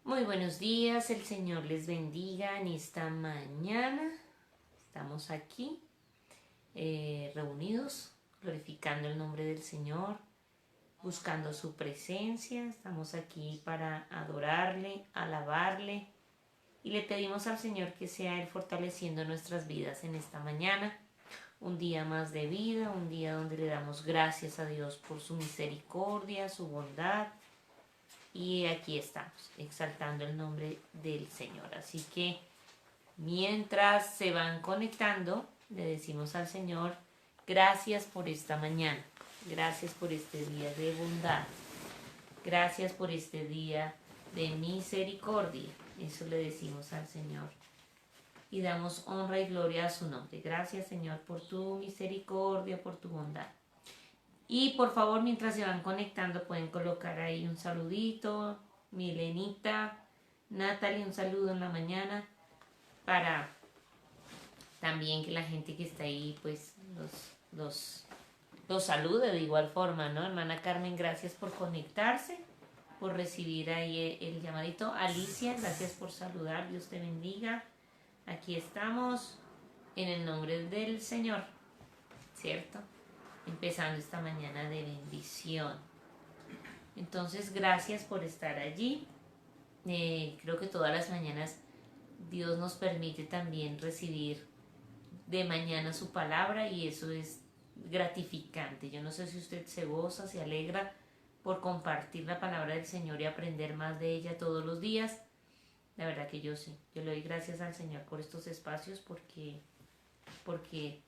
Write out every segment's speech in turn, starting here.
Muy buenos días, el Señor les bendiga en esta mañana. Estamos aquí reunidos, glorificando el nombre del Señor, buscando su presencia. Estamos aquí para adorarle, alabarle y le pedimos al Señor que sea Él fortaleciendo nuestras vidas en esta mañana. Un día más de vida, un día donde le damos gracias a Dios por su misericordia, su bondad. Y aquí estamos, exaltando el nombre del Señor. Así que mientras se van conectando, le decimos al Señor, gracias por esta mañana, gracias por este día de bondad, gracias por este día de misericordia. Eso le decimos al Señor. Y damos honra y gloria a su nombre. Gracias, Señor, por tu misericordia, por tu bondad. Y por favor, mientras se van conectando, pueden colocar ahí un saludito. Milenita, Natalie, un saludo en la mañana. Para también que la gente que está ahí, pues, los salude de igual forma, ¿no? Hermana Carmen, gracias por conectarse, por recibir ahí el llamadito. Alicia, gracias por saludar. Dios te bendiga. Aquí estamos en el nombre del Señor, ¿cierto? Empezando esta mañana de bendición. Entonces, gracias por estar allí. Creo que todas las mañanas Dios nos permite también recibir de mañana su palabra y eso es gratificante. Yo no sé si usted se goza, se alegra por compartir la palabra del Señor y aprender más de ella todos los días. La verdad que yo sí. Yo le doy gracias al Señor por estos espacios porque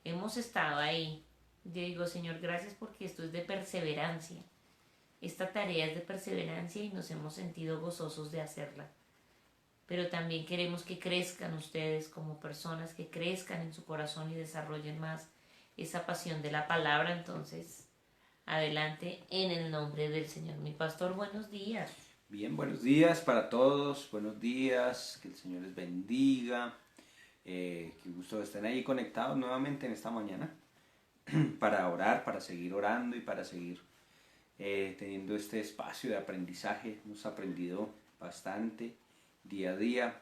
hemos estado ahí. Yo digo, Señor, gracias porque esto es de perseverancia. Esta tarea es de perseverancia y nos hemos sentido gozosos de hacerla. Pero también queremos que crezcan ustedes como personas, que crezcan en su corazón y desarrollen más esa pasión de la palabra. Entonces, adelante en el nombre del Señor. Mi pastor, buenos días. Bien, buenos días para todos, buenos días, que el Señor les bendiga. Qué gusto que estén ahí conectados nuevamente en esta mañana para orar, para seguir orando y para seguir teniendo este espacio de aprendizaje. Hemos aprendido bastante día a día.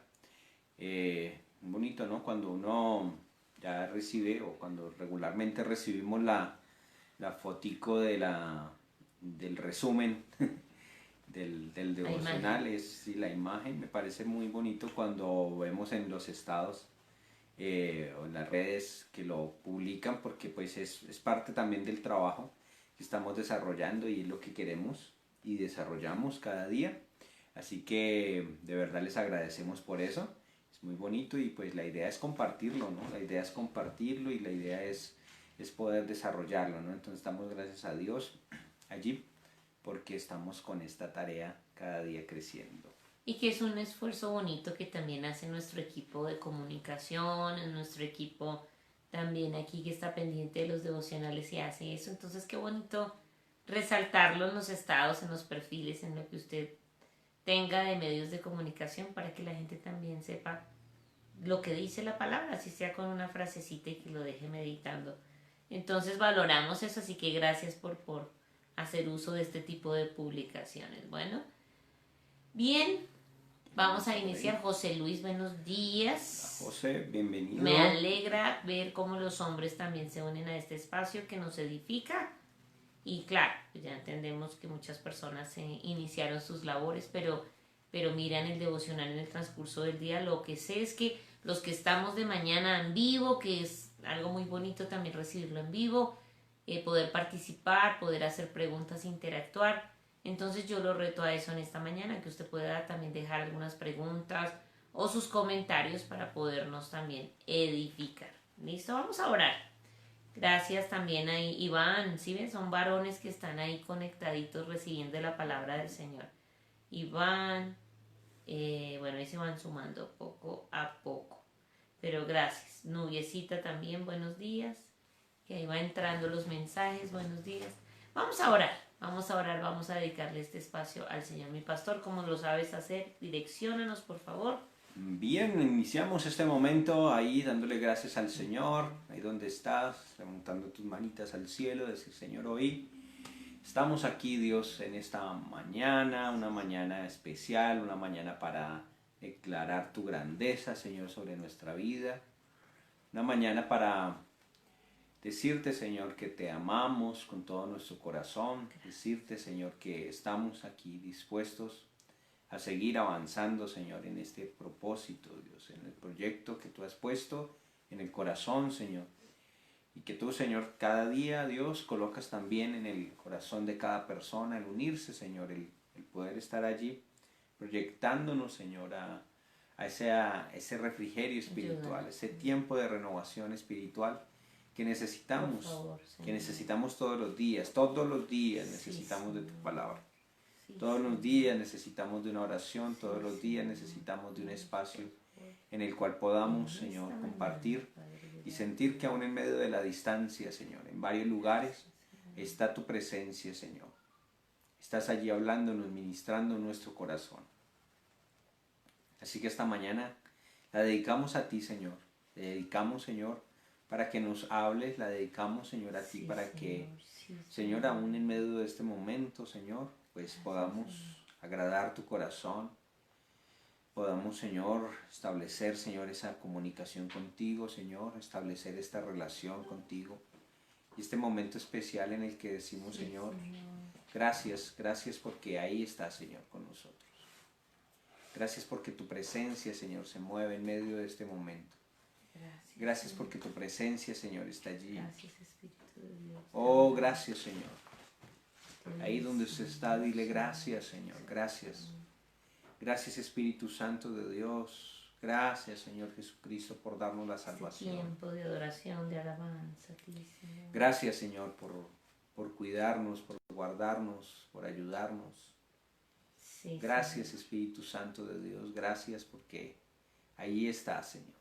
Bonito, ¿no? Cuando uno ya recibe o cuando regularmente recibimos la fotico del resumen del devocional, es la imagen. Me parece muy bonito cuando vemos en los estados o en las redes que lo publican, porque pues es parte también del trabajo que estamos desarrollando y es lo que queremos y desarrollamos cada día. Así que de verdad les agradecemos por eso. Es muy bonito y pues la idea es compartirlo, ¿no? La idea es compartirlo y la idea es poder desarrollarlo, ¿no? Entonces estamos, gracias a Dios, allí porque estamos con esta tarea cada día creciendo. Y que es un esfuerzo bonito que también hace nuestro equipo de comunicación, nuestro equipo también aquí que está pendiente de los devocionales y hace eso. Entonces qué bonito resaltarlo en los estados, en los perfiles, en lo que usted tenga de medios de comunicación para que la gente también sepa lo que dice la palabra, así sea con una frasecita y que lo deje meditando. Entonces valoramos eso, así que gracias por hacer uso de este tipo de publicaciones. Bueno, bien, vamos a iniciar. José Luis, buenos días. Hola, José, bienvenido. Me alegra ver cómo los hombres también se unen a este espacio que nos edifica. Y claro, ya entendemos que muchas personas iniciaron sus labores, pero miran el devocional en el transcurso del día. Lo que sé es que los que estamos de mañana en vivo, que es algo muy bonito también recibirlo en vivo, poder participar, poder hacer preguntas, interactuar. Entonces yo lo reto a eso en esta mañana, que usted pueda también dejar algunas preguntas o sus comentarios para podernos también edificar. ¿Listo? Vamos a orar. Gracias también a Iván, ¿sí ven? Son varones que están ahí conectaditos recibiendo la palabra del Señor. Iván, bueno, ahí se van sumando poco a poco. Pero gracias. Nubiecita también, buenos días. Que ahí va entrando los mensajes, buenos días. Vamos a orar, vamos a dedicarle este espacio al Señor. Mi pastor, ¿cómo lo sabes hacer? Direcciónanos, por favor. Bien, iniciamos este momento ahí dándole gracias al Señor, ahí donde estás, levantando tus manitas al cielo, decir: Señor, hoy Estamos aquí, Dios, en esta mañana, una mañana especial, una mañana para declarar tu grandeza, Señor, sobre nuestra vida. Una mañana para decirte, Señor, que te amamos con todo nuestro corazón. Decirte, Señor, que estamos aquí dispuestos a seguir avanzando, Señor, en este propósito, Dios, en el proyecto que tú has puesto en el corazón, Señor. Y que tú, Señor, cada día, Dios, colocas también en el corazón de cada persona el unirse, Señor, el poder estar allí proyectándonos, Señor, a ese refrigerio espiritual, ese tiempo de renovación espiritual que necesitamos, que necesitamos todos los días necesitamos de tu palabra. Todos los días necesitamos de una oración, todos los días necesitamos de un espacio en el cual podamos, Señor, compartir y sentir que aún en medio de la distancia, Señor, en varios lugares está tu presencia, Señor. Estás allí hablándonos, ministrando nuestro corazón. Así que esta mañana la dedicamos a ti, Señor. La dedicamos, Señor, para que nos hables. La dedicamos, Señor, a ti para que, Señor, aún en medio de este momento, Señor, pues podamos agradar tu corazón. Podamos, Señor, establecer, Señor, esa comunicación contigo, Señor, establecer esta relación contigo. Y este momento especial en el que decimos, Señor, gracias, gracias porque ahí estás, Señor, con nosotros. Gracias porque tu presencia, Señor, se mueve en medio de este momento. Gracias porque tu presencia, Señor, está allí. Gracias, Espíritu de Dios. Oh, gracias, Señor. Ahí donde usted está, dile gracias, Señor, gracias. Gracias, Espíritu Santo de Dios. Gracias, Señor Jesucristo, por darnos la salvación. Tiempo de adoración, de alabanza a ti, Señor. Gracias, Señor, por cuidarnos, por guardarnos, por ayudarnos. Sí, gracias, Señor. Espíritu Santo de Dios. Gracias porque ahí estás, Señor.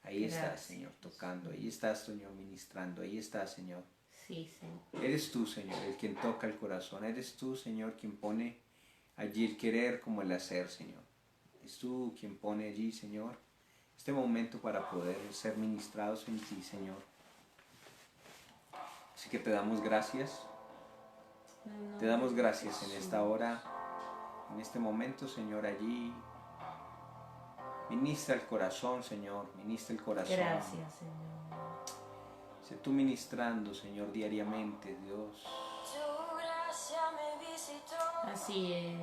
Ahí estás, Señor, tocando. Ahí estás, Señor, ministrando. Ahí estás, Señor. Sí, Señor. Eres tú, Señor, el quien toca el corazón. Eres tú, Señor, quien pone allí el querer como el hacer, Señor. Es tú quien pone allí, Señor, este momento para poder ser ministrados en ti, Señor. Así que te damos gracias. Te damos gracias en esta hora, en este momento, Señor, allí. Ministra el corazón, Señor, ministra el corazón. Gracias, Señor. Sé tú ministrando, Señor, diariamente, Dios. Así es,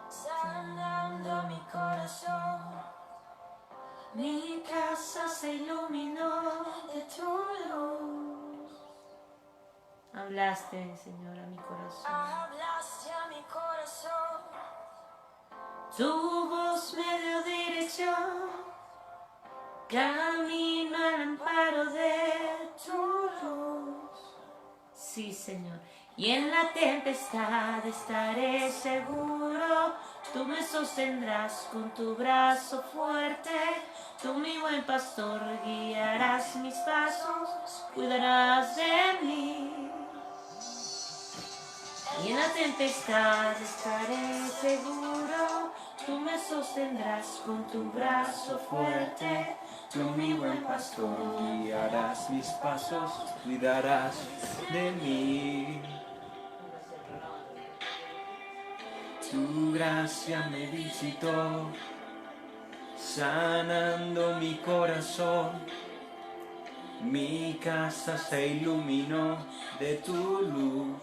sanando mi corazón. Mi casa se iluminó de tu luz. Hablaste, Señor, a mi corazón. Hablaste a mi corazón. Tu voz me dio dirección. Camino al amparo de tu luz. Sí, Señor. Y en la tempestad estaré seguro, tú me sostendrás con tu brazo fuerte, tú mi buen pastor guiarás mis pasos, cuidarás de mí. Y en la tempestad estaré seguro, tú me sostendrás con tu brazo fuerte, tú mi buen pastor guiarás mis pasos, cuidarás de mí. Tu gracia me visitó, sanando mi corazón. Mi casa se iluminó de tu luz.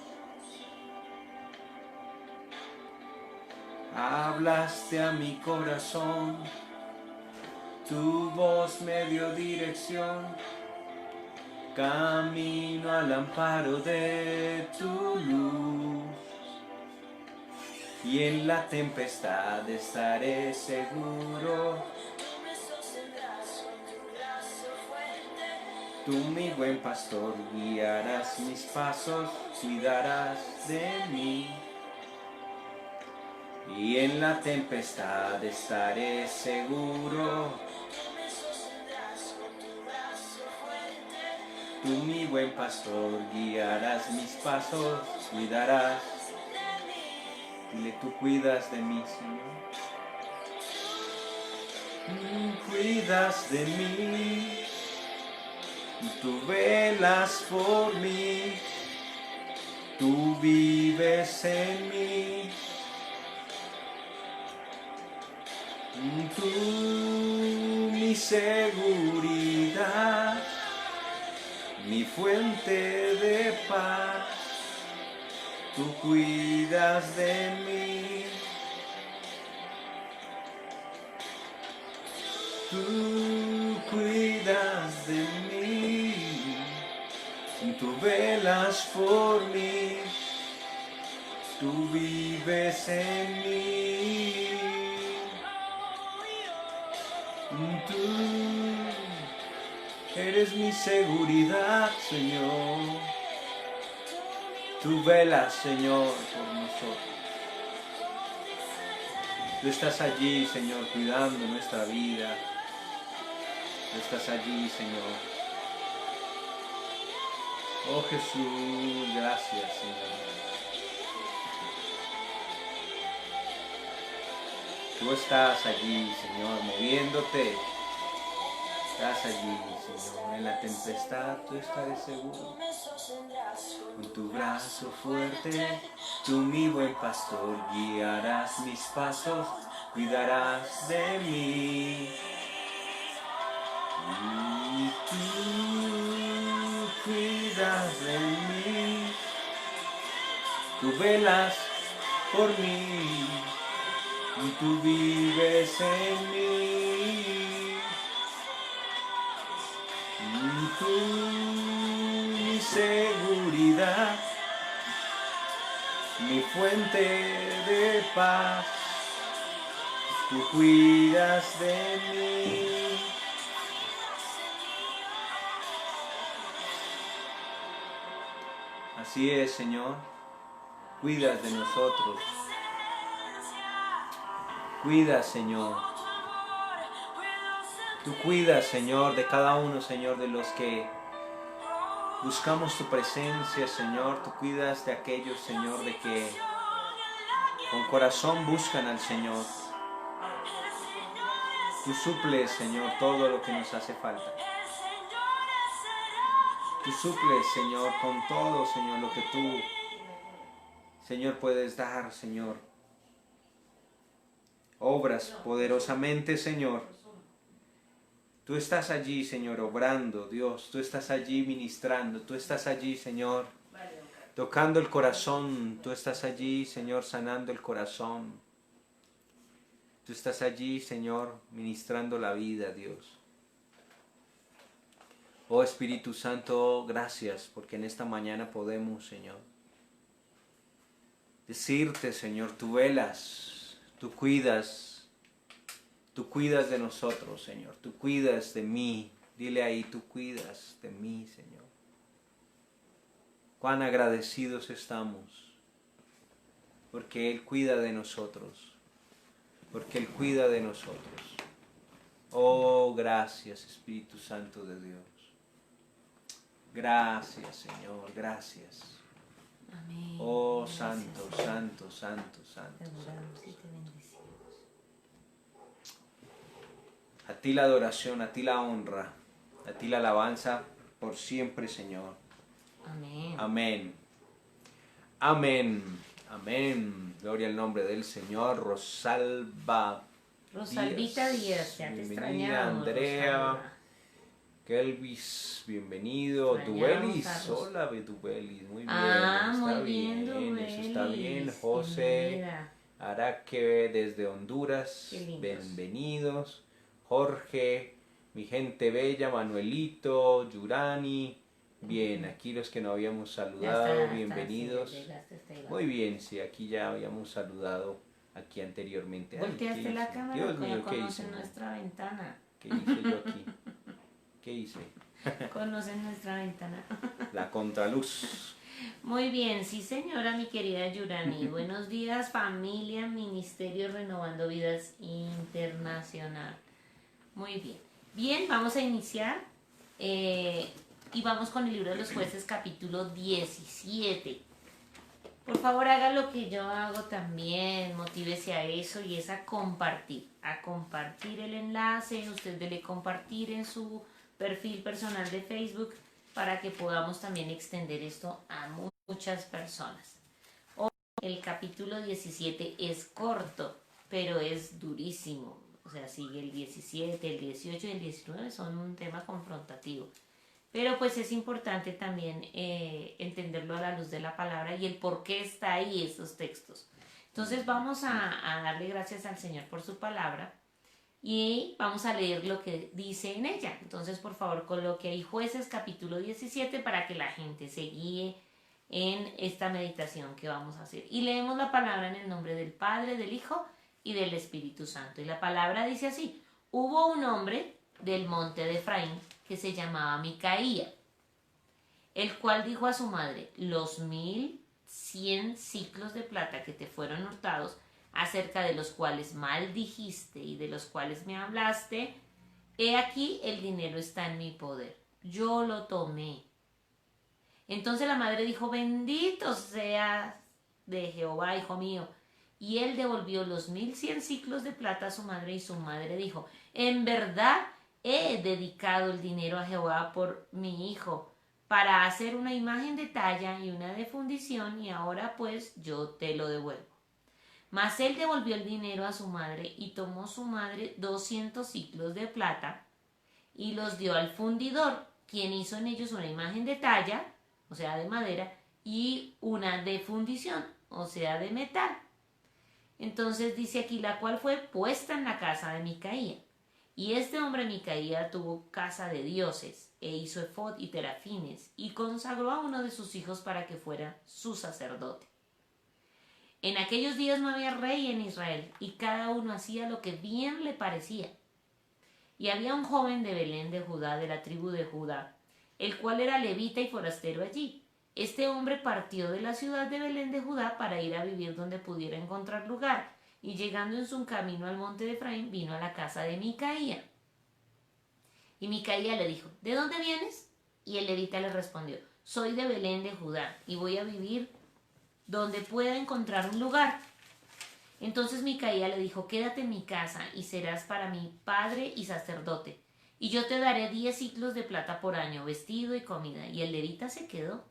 Hablaste a mi corazón, tu voz me dio dirección. Camino al amparo de tu luz. Y en la tempestad estaré seguro. Tú mi buen pastor guiarás mis pasos, cuidarás de mí. Y en la tempestad estaré seguro. Tú mi buen pastor guiarás mis pasos, cuidarás. Dile, tú cuidas de mí, Señor. Cuidas de mí. Tú velas por mí. Tú vives en mí. Tú mi seguridad, mi fuente de paz. Tú cuidas de mí. Tú cuidas de mí. Tú velas por mí. Tú vives en mí. Tú eres mi seguridad, Señor. Tú velas, Señor, por nosotros. Tú estás allí, Señor, cuidando nuestra vida. Tú estás allí, Señor. Oh Jesús, gracias, Señor. Tú estás allí, Señor, moviéndote. Estás allí, Señor. En la tempestad tú estaré seguro. Con tu brazo fuerte, tú mi buen pastor, guiarás mis pasos, cuidarás de mí. Y tú cuidas de mí. Tú velas por mí. Y tú vives en mí. Y tú mi seguridad, mi fuente de paz. Tú cuidas de mí. Así es, Señor. Cuidas de nosotros. Cuidas, Señor. Tú cuidas, Señor, de cada uno, Señor, de los que buscamos tu presencia, Señor. Tú cuidas de aquellos, Señor, de que con corazón buscan al Señor. Tú suples, Señor, todo lo que nos hace falta. Tú suples, Señor, con todo, Señor, lo que tú, Señor, puedes dar, Señor. Obras poderosamente, Señor. Tú estás allí, Señor, obrando, Dios. Tú estás allí ministrando. Tú estás allí, Señor, tocando el corazón. Tú estás allí, Señor, sanando el corazón. Tú estás allí, Señor, ministrando la vida, Dios. Oh Espíritu Santo, gracias, porque en esta mañana podemos, Señor, decirte, Señor, tú velas, tú cuidas de nosotros, Señor, tú cuidas de mí. Dile ahí, tú cuidas de mí, Señor. Cuán agradecidos estamos, porque Él cuida de nosotros, porque Él cuida de nosotros. Oh, gracias, Espíritu Santo de Dios. Gracias, Señor, gracias. Amén. Oh, Gracias, santo, Señor. santo, santo, santo. Te adoramos y te bendecimos. A ti la adoración, a ti la honra, a ti la alabanza por siempre, Señor. Amén. Amén. Amén. Amén. Gloria al nombre del Señor. Rosalvita Díaz, ya te bienvenida, extrañamos, Andrea. Rosalba. Kelvis, bienvenido. Extrañamos Dubelis, a Ros- hola Dubelis, muy bien, Ah, está muy bien, eso está bien. Dubelis. José Bienvenida. Araque desde Honduras, Qué lindos. bienvenidos. Jorge, mi gente bella, Manuelito, Yurani, bien, aquí los que no habíamos saludado, bienvenidos. Sí, ya llegaste hasta ahí, Muy bien, sí, aquí ya habíamos saludado aquí anteriormente. Ay, volteaste ¿qué la hice? cámara, Dios mío, ¿qué conocen hice? nuestra ventana. ¿Qué hice yo aquí? ¿Qué hice? Conocen nuestra ventana. La contraluz. Muy bien, sí señora, mi querida Yurani. Buenos días, familia, Ministerio Renovando Vidas Internacional. Muy bien. Bien, vamos a iniciar y vamos con el libro de los jueces capítulo 17. Por favor, haga lo que yo hago también, motívese a eso y es a compartir el enlace, usted dele compartir en su perfil personal de Facebook para que podamos también extender esto a muchos. muchas personas. Hoy el capítulo 17 es corto, pero es durísimo. O sea, sigue el 17, el 18 y el 19 son un tema confrontativo. Pero pues es importante también entenderlo a la luz de la palabra y el por qué está ahí esos textos. Entonces vamos a darle gracias al Señor por su palabra y vamos a leer lo que dice en ella. Entonces por favor coloque ahí Jueces capítulo 17 para que la gente se guíe en esta meditación que vamos a hacer. Y leemos la palabra en el nombre del Padre, del Hijo y del Espíritu Santo. Y la palabra dice así: hubo un hombre del monte de Efraín que se llamaba Micaía, el cual dijo a su madre: los 1100 siclos de plata que te fueron hurtados, acerca de los cuales maldijiste y de los cuales me hablaste, he aquí el dinero está en mi poder, yo lo tomé. Entonces la madre dijo: bendito seas de Jehová, hijo mío. Y él devolvió los 1100 siclos de plata a su madre, y su madre dijo: en verdad he dedicado el dinero a Jehová por mi hijo, para hacer una imagen de talla y una de fundición, y ahora pues yo te lo devuelvo. Mas él devolvió el dinero a su madre, y tomó su madre 200 siclos de plata, y los dio al fundidor, quien hizo en ellos una imagen de talla, o sea, de madera, y una de fundición, o sea, de metal. Entonces dice aquí: la cual fue puesta en la casa de Micaía. Y este hombre Micaía tuvo casa de dioses, e hizo efod y terafines, y consagró a uno de sus hijos para que fuera su sacerdote. En aquellos días no había rey en Israel, y cada uno hacía lo que bien le parecía. Y había un joven de Belén de Judá, de la tribu de Judá, el cual era levita y forastero allí. Este hombre partió de la ciudad de Belén de Judá para ir a vivir donde pudiera encontrar lugar, y llegando en su camino al monte de Efraín, vino a la casa de Micaía. Y Micaía le dijo: ¿de dónde vienes? Y el levita le respondió: soy de Belén de Judá, y voy a vivir donde pueda encontrar un lugar. Entonces Micaía le dijo: quédate en mi casa, y serás para mí padre y sacerdote, y yo te daré 10 siclos de plata por año, vestido y comida. Y el levita se quedó.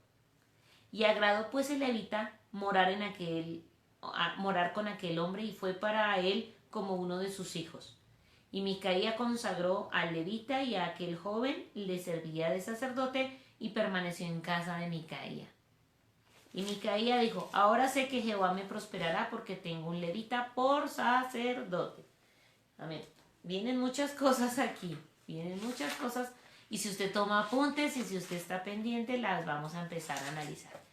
Y agradó pues el levita morar con aquel hombre, y fue para él como uno de sus hijos. Y Micaía consagró al levita, y a aquel joven le servía de sacerdote, y permaneció en casa de Micaía. Y Micaía dijo: ahora sé que Jehová me prosperará, porque tengo un levita por sacerdote. Amén. Vienen muchas cosas aquí, vienen muchas cosas, y si usted toma apuntes y si usted está pendiente, las vamos a empezar a analizar.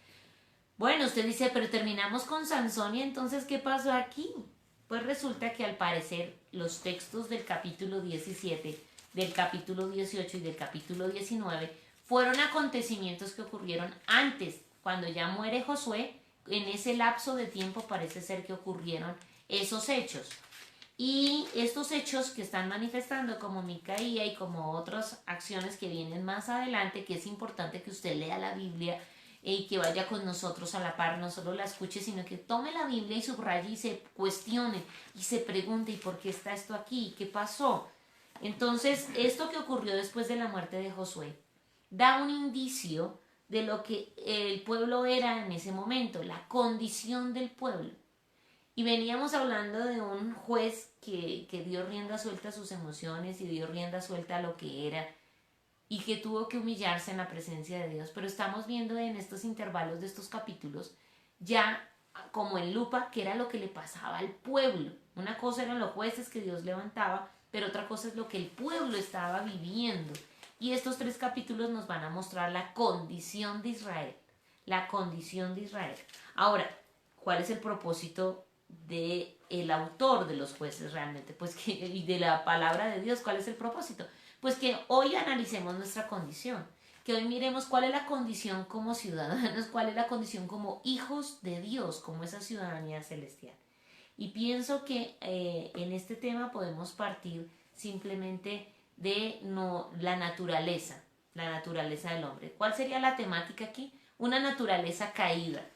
Bueno, usted dice: pero terminamos con Sansón, y entonces ¿qué pasó aquí? Pues resulta que al parecer los textos del capítulo 17, del capítulo 18 y del capítulo 19 fueron acontecimientos que ocurrieron antes, cuando ya muere Josué. En ese lapso de tiempo parece ser que ocurrieron esos hechos. Y estos hechos que están manifestando como Micaía y como otras acciones que vienen más adelante, que es importante que usted lea la Biblia y que vaya con nosotros a la par, no solo la escuche, sino que tome la Biblia y subraye y se cuestione y se pregunte: ¿y por qué está esto aquí? ¿Qué pasó? Entonces, esto que ocurrió después de la muerte de Josué da un indicio de lo que el pueblo era en ese momento, la condición del pueblo. Y veníamos hablando de un juez que dio rienda suelta a sus emociones y dio rienda suelta a lo que era, y que tuvo que humillarse en la presencia de Dios. Pero estamos viendo en estos intervalos de estos capítulos ya como en lupa qué era lo que le pasaba al pueblo. Una cosa eran los jueces que Dios levantaba, pero otra cosa es lo que el pueblo estaba viviendo. Y estos 3 capítulos nos van a mostrar la condición de Israel. La condición de Israel. Ahora, ¿cuál es el propósito del autor de los jueces realmente? Pues y de la palabra de Dios, ¿cuál es el propósito? Pues que hoy analicemos nuestra condición, que hoy miremos cuál es la condición como ciudadanos, cuál es la condición como hijos de Dios, como esa ciudadanía celestial. Y pienso que en este tema podemos partir simplemente de la naturaleza del hombre. ¿Cuál sería la temática aquí? Una naturaleza caída,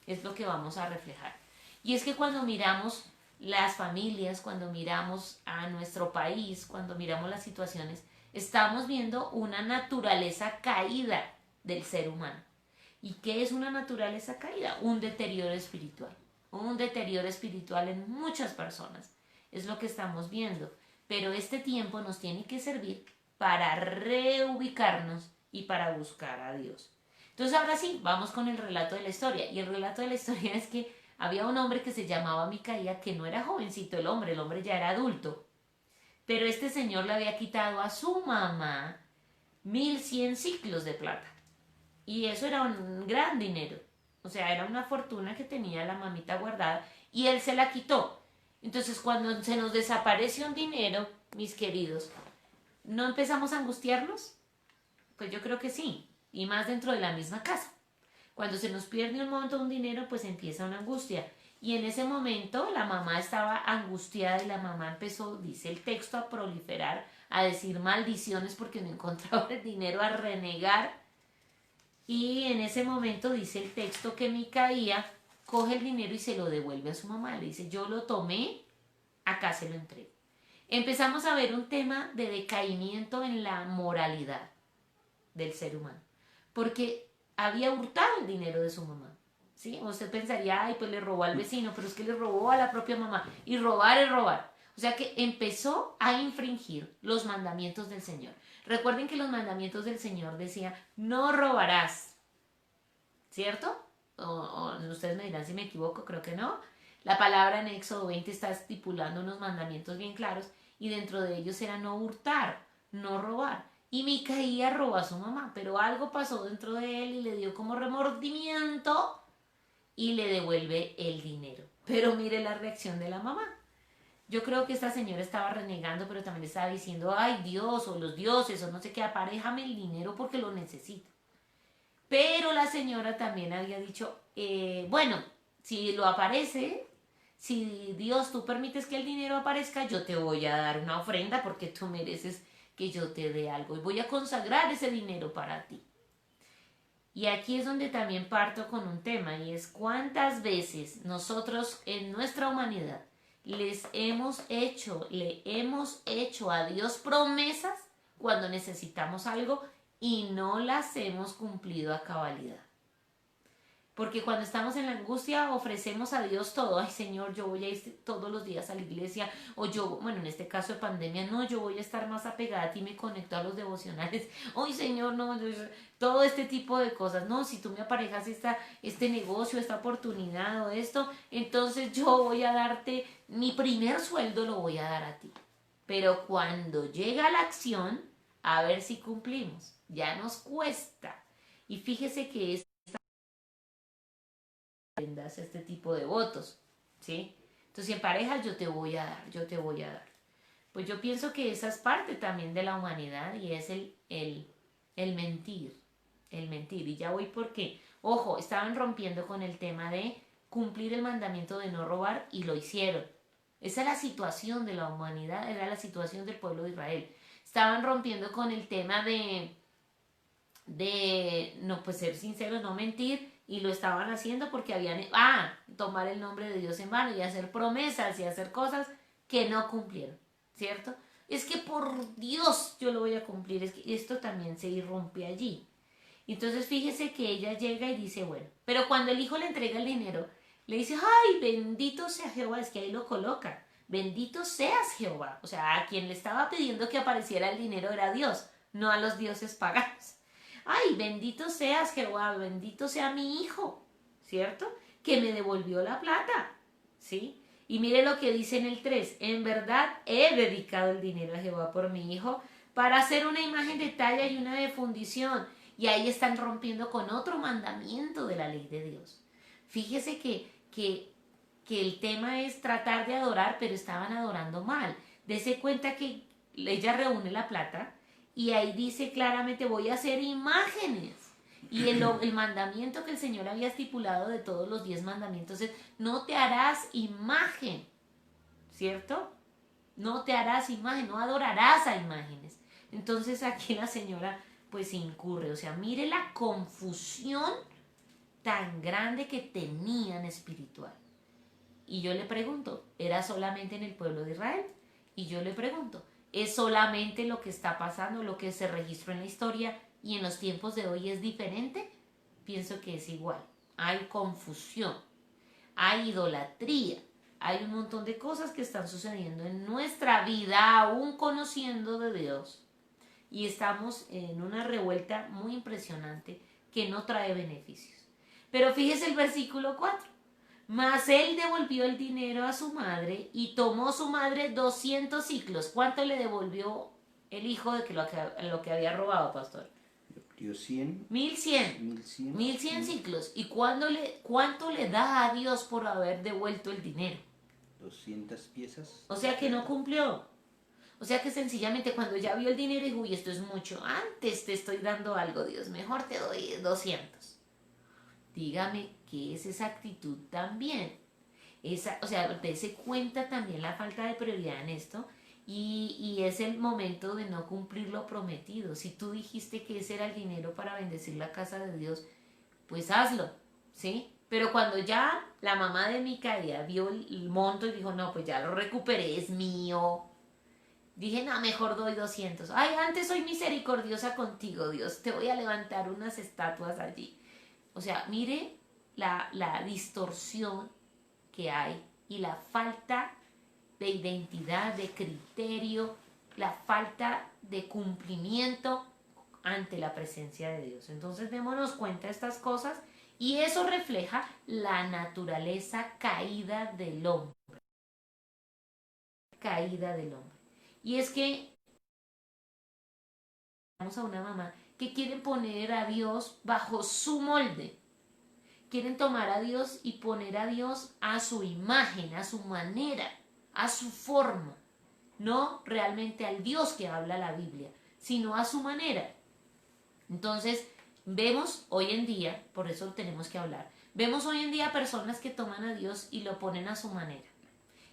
es lo que vamos a reflejar. Y es que cuando miramos las familias, cuando miramos a nuestro país, cuando miramos las situaciones, estamos viendo una naturaleza caída del ser humano. ¿Y qué es una naturaleza caída? Un deterioro espiritual. Un deterioro espiritual en muchas personas. Es lo que estamos viendo. Pero este tiempo nos tiene que servir para reubicarnos y para buscar a Dios. Entonces ahora sí, vamos con el relato de la historia. Y el relato de la historia es que había un hombre que se llamaba Micaía, que no era jovencito el hombre ya era adulto. Pero este señor le había quitado a su mamá 1.100 ciclos de plata. Y eso era un gran dinero. O sea, era una fortuna que tenía la mamita guardada y él se la quitó. Entonces, cuando se nos desaparece un dinero, mis queridos, ¿no empezamos a angustiarnos? Pues yo creo que sí. Y más dentro de la misma casa. Cuando se nos pierde un monto, un dinero, pues empieza una angustia. Y en ese momento la mamá estaba angustiada y la mamá empezó, dice el texto, a proliferar, a decir maldiciones porque no encontraba el dinero, a renegar. Y en ese momento dice el texto que Micaía coge el dinero y se lo devuelve a su mamá. Le dice, yo lo tomé, acá se lo entrego. Empezamos a ver un tema de decaimiento en la moralidad del ser humano. Porque había hurtado el dinero de su mamá. ¿Sí? Usted pensaría, ay, pues le robó al vecino, pero es que le robó a la propia mamá. Y robar es robar. O sea que empezó a infringir los mandamientos del Señor. Recuerden que los mandamientos del Señor decían, no robarás. ¿Cierto? O ustedes me dirán si me equivoco, creo que no. La palabra en Éxodo 20 está estipulando unos mandamientos bien claros y dentro de ellos era no hurtar, no robar. Y Micaía robó a su mamá, pero algo pasó dentro de él y le dio como remordimiento y le devuelve el dinero. Pero mire la reacción de la mamá. Yo creo que esta señora estaba renegando, pero también estaba diciendo, ay Dios, o los dioses, o no sé qué, aparéjame el dinero porque lo necesito. Pero la señora también había dicho, bueno, si lo aparece, si Dios tú permites que el dinero aparezca, yo te voy a dar una ofrenda porque tú mereces que yo te dé algo y voy a consagrar ese dinero para ti. Y aquí es donde también parto con un tema y es cuántas veces nosotros en nuestra humanidad le hemos hecho a Dios promesas cuando necesitamos algo y no las hemos cumplido a cabalidad. Porque cuando estamos en la angustia ofrecemos a Dios todo. Ay Señor, yo voy a ir todos los días a la iglesia. O yo, bueno, en este caso de pandemia, no, yo voy a estar más apegada a ti, me conecto a los devocionales. Ay Señor, no, todo este tipo de cosas. No, si tú me aparejas este negocio, esta oportunidad o esto, entonces yo voy a darte, mi primer sueldo lo voy a dar a ti. Pero cuando llega la acción, a ver si cumplimos. Ya nos cuesta. Y fíjese que este tipo de votos, ¿sí? Entonces, en pareja yo te voy a dar, yo te voy a dar. Pues yo pienso que esa es parte también de la humanidad y es el mentir, el mentir. Y ya voy porque, ojo, estaban rompiendo con el tema de cumplir el mandamiento de no robar y lo hicieron. Esa es la situación de la humanidad, era la situación del pueblo de Israel. Estaban rompiendo con el tema de no, pues ser sinceros, no mentir, y lo estaban haciendo porque habían, tomar el nombre de Dios en vano y hacer promesas y hacer cosas que no cumplieron, ¿cierto? Es que por Dios yo lo voy a cumplir, es que esto también se irrumpe allí. Entonces fíjese que ella llega y dice, bueno, pero cuando el hijo le entrega el dinero, le dice, ay, bendito sea Jehová, es que ahí lo coloca, bendito seas Jehová, o sea, a quien le estaba pidiendo que apareciera el dinero era Dios, no a los dioses paganos. Ay, bendito seas Jehová, bendito sea mi hijo, ¿cierto? Que me devolvió la plata, ¿sí? Y mire lo que dice en el 3, en verdad he dedicado el dinero a Jehová por mi hijo para hacer una imagen de talla y una de fundición. Y ahí están rompiendo con otro mandamiento de la ley de Dios. Fíjese que el tema es tratar de adorar, pero estaban adorando mal. Dese cuenta que ella reúne la plata, y ahí dice claramente, voy a hacer imágenes. Y el mandamiento que el Señor había estipulado de todos los 10 mandamientos es, no te harás imagen, ¿cierto? No te harás imagen, no adorarás a imágenes. Entonces aquí la señora pues incurre, o sea, mire la confusión tan grande que tenían espiritual. Y yo le pregunto, ¿era solamente en el pueblo de Israel? Y yo le pregunto, ¿es solamente lo que está pasando, lo que se registró en la historia y en los tiempos de hoy es diferente? pienso que es igual. Hay confusión, hay idolatría, hay un montón de cosas que están sucediendo en nuestra vida, aún conociendo de Dios. Y estamos en una revuelta muy impresionante que no trae beneficios. Pero fíjese el versículo 4. Mas él devolvió el dinero a su madre y tomó su madre 200 ciclos. ¿Cuánto le devolvió el hijo de lo que había robado, pastor? Dio 100. 1100. 1100 ciclos. ¿Y cuánto le da a Dios por haber devuelto el dinero? 200 piezas. O sea que no cumplió. O sea que sencillamente cuando ya vio el dinero dijo, uy, esto es mucho. Antes te estoy dando algo, Dios. Mejor te doy 200. Dígame qué es esa actitud también. O sea, dése cuenta también la falta de prioridad en esto. Y es el momento de no cumplir lo prometido. Si tú dijiste que ese era el dinero para bendecir la casa de Dios, pues hazlo, ¿sí? Pero cuando ya la mamá de Micaía vio el monto y dijo, no, pues ya lo recuperé, es mío. Dije, no, mejor doy 200. Ay, antes soy misericordiosa contigo, Dios. Te voy a levantar unas estatuas allí. O sea, mire la distorsión que hay y la falta de identidad, de criterio, la falta de cumplimiento ante la presencia de Dios. Entonces démonos cuenta de estas cosas y eso refleja la naturaleza caída del hombre. Caída del hombre. Y es que vamos a una mamá que quieren poner a Dios bajo su molde. Quieren tomar a Dios y poner a Dios a su imagen, a su manera, a su forma. No realmente al Dios que habla la Biblia, sino a su manera. Entonces, vemos hoy en día, por eso tenemos que hablar, vemos hoy en día personas que toman a Dios y lo ponen a su manera.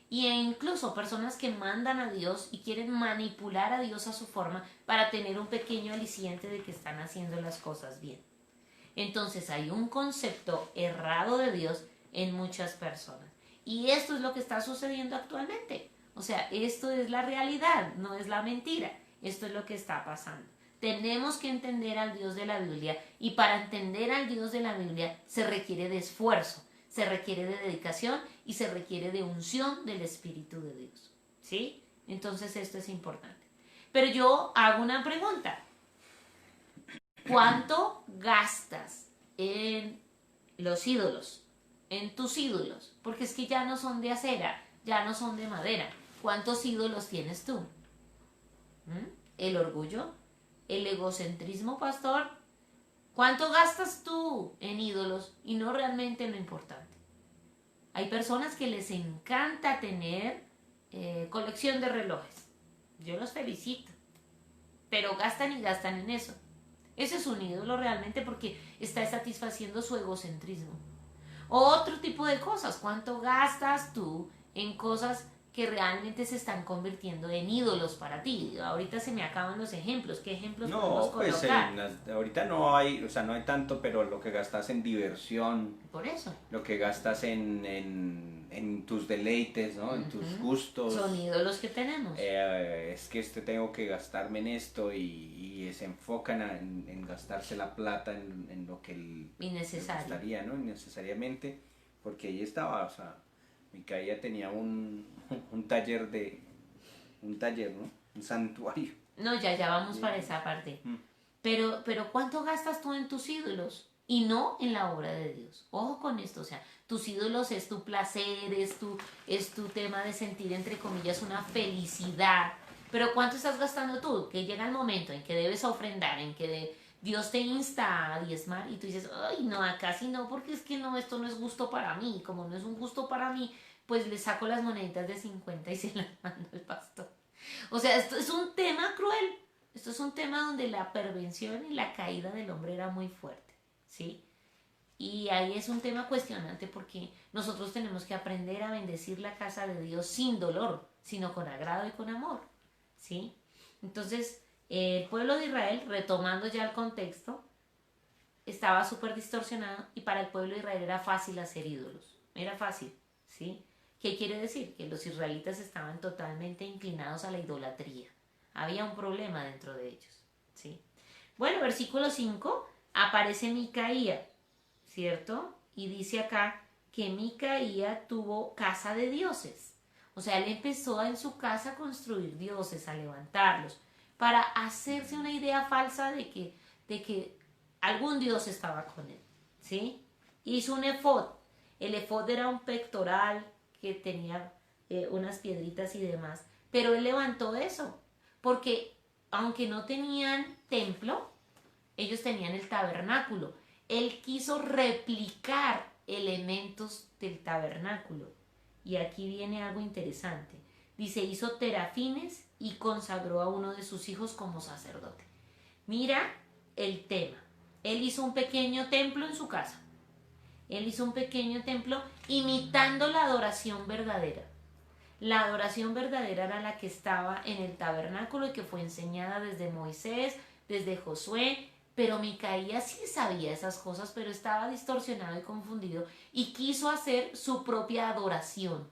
E incluso personas que mandan a Dios y quieren manipular a Dios a su forma para tener un pequeño aliciente de que están haciendo las cosas bien. Entonces hay un concepto errado de Dios en muchas personas. Y esto es lo que está sucediendo actualmente. O sea, esto es la realidad, no es la mentira. Esto es lo que está pasando. Tenemos que entender al Dios de la Biblia y para entender al Dios de la Biblia se requiere de esfuerzo, se requiere de dedicación y se requiere de unción del Espíritu de Dios. ¿Sí? Entonces esto es importante. Pero yo hago una pregunta. ¿Cuánto gastas en los ídolos? En tus ídolos. Porque es que ya no son de acera, ya no son de madera. ¿Cuántos ídolos tienes tú? ¿El orgullo? ¿El egocentrismo, pastor? ¿Cuánto gastas tú en ídolos y no realmente lo importante? Hay personas que les encanta tener colección de relojes. Yo los felicito. Pero gastan y gastan en eso. Ese es un ídolo realmente porque está satisfaciendo su egocentrismo. Otro tipo de cosas. ¿Cuánto gastas tú en cosas que realmente se están convirtiendo en ídolos para ti? Ahorita se me acaban los ejemplos. ¿Qué ejemplos podemos colocar? Pues ahorita no hay, o sea, no hay tanto, pero lo que gastas en diversión. Por eso. Lo que gastas en tus deleites, ¿no? En tus gustos. Son ídolos que tenemos. Es que tengo que gastarme en esto y se enfocan en gastarse la plata en lo que innecesario. Le gustaría, ¿no? Innecesariamente, porque ahí estaba, o sea, Micaía tenía un taller, ¿no? Un santuario. No, ya vamos para esa parte. Pero ¿cuánto gastas tú en tus ídolos? Y no en la obra de Dios. Ojo con esto, o sea, tus ídolos es tu placer, es tu tema de sentir, entre comillas, una felicidad. Pero ¿cuánto estás gastando tú? Que llega el momento en que debes ofrendar, en que Dios te insta a diezmar y tú dices, ay, no, acá sí no, porque es que no, esto no es gusto para mí. Como no es un gusto para mí, pues le saco las moneditas de 50 y se las mando al pastor. O sea, esto es un tema cruel. Esto es un tema donde la pervención y la caída del hombre era muy fuerte, ¿sí? Y ahí es un tema cuestionante porque nosotros tenemos que aprender a bendecir la casa de Dios sin dolor, sino con agrado y con amor, ¿sí? Entonces, el pueblo de Israel, retomando ya el contexto, estaba súper distorsionado y para el pueblo de Israel era fácil hacer ídolos. Era fácil, ¿sí? ¿Qué quiere decir? Que los israelitas estaban totalmente inclinados a la idolatría. Había un problema dentro de ellos, ¿sí? Bueno, versículo 5, aparece Micaía. ¿cierto? Y dice acá que Micaía tuvo casa de dioses. O sea, él empezó en su casa a construir dioses, a levantarlos, para hacerse una idea falsa de que algún dios estaba con él, ¿sí? Hizo un efod. El efod era un pectoral que tenía unas piedritas y demás. Pero él levantó eso, porque aunque no tenían templo, ellos tenían el tabernáculo. Él quiso replicar elementos del tabernáculo. Y aquí viene algo interesante. Dice, hizo terafines y consagró a uno de sus hijos como sacerdote. Mira el tema. Él hizo un pequeño templo en su casa. Él hizo un pequeño templo imitando la adoración verdadera. La adoración verdadera era la que estaba en el tabernáculo y que fue enseñada desde Moisés, desde Josué, pero Micaías sí sabía esas cosas, pero estaba distorsionado y confundido y quiso hacer su propia adoración.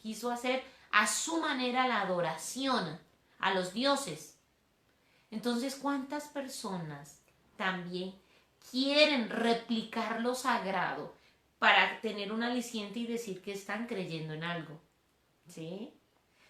Quiso hacer a su manera la adoración a los dioses. Entonces, ¿cuántas personas también quieren replicar lo sagrado para tener un aliciente y decir que están creyendo en algo? ¿Sí?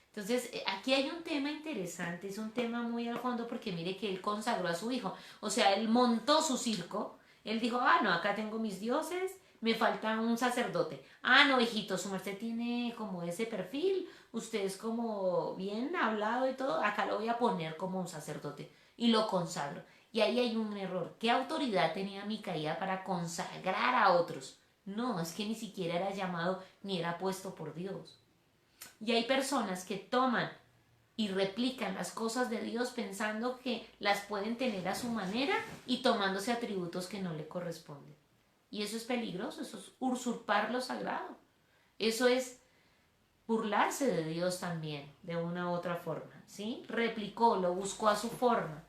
Entonces, aquí hay un tema interesante, es un tema muy al fondo porque mire que él consagró a su hijo, o sea, él montó su circo, él dijo, no, acá tengo mis dioses, me falta un sacerdote. No, hijito, su merced tiene como ese perfil, usted es como bien hablado y todo, acá lo voy a poner como un sacerdote y lo consagro. Y ahí hay un error. ¿Qué autoridad tenía Micaía para consagrar a otros? No, es que ni siquiera era llamado ni era puesto por Dios. Y hay personas que toman y replican las cosas de Dios pensando que las pueden tener a su manera y tomándose atributos que no le corresponden. Y eso es peligroso, eso es usurpar lo sagrado. Eso es burlarse de Dios también, de una u otra forma, ¿sí? Replicó, lo buscó a su forma.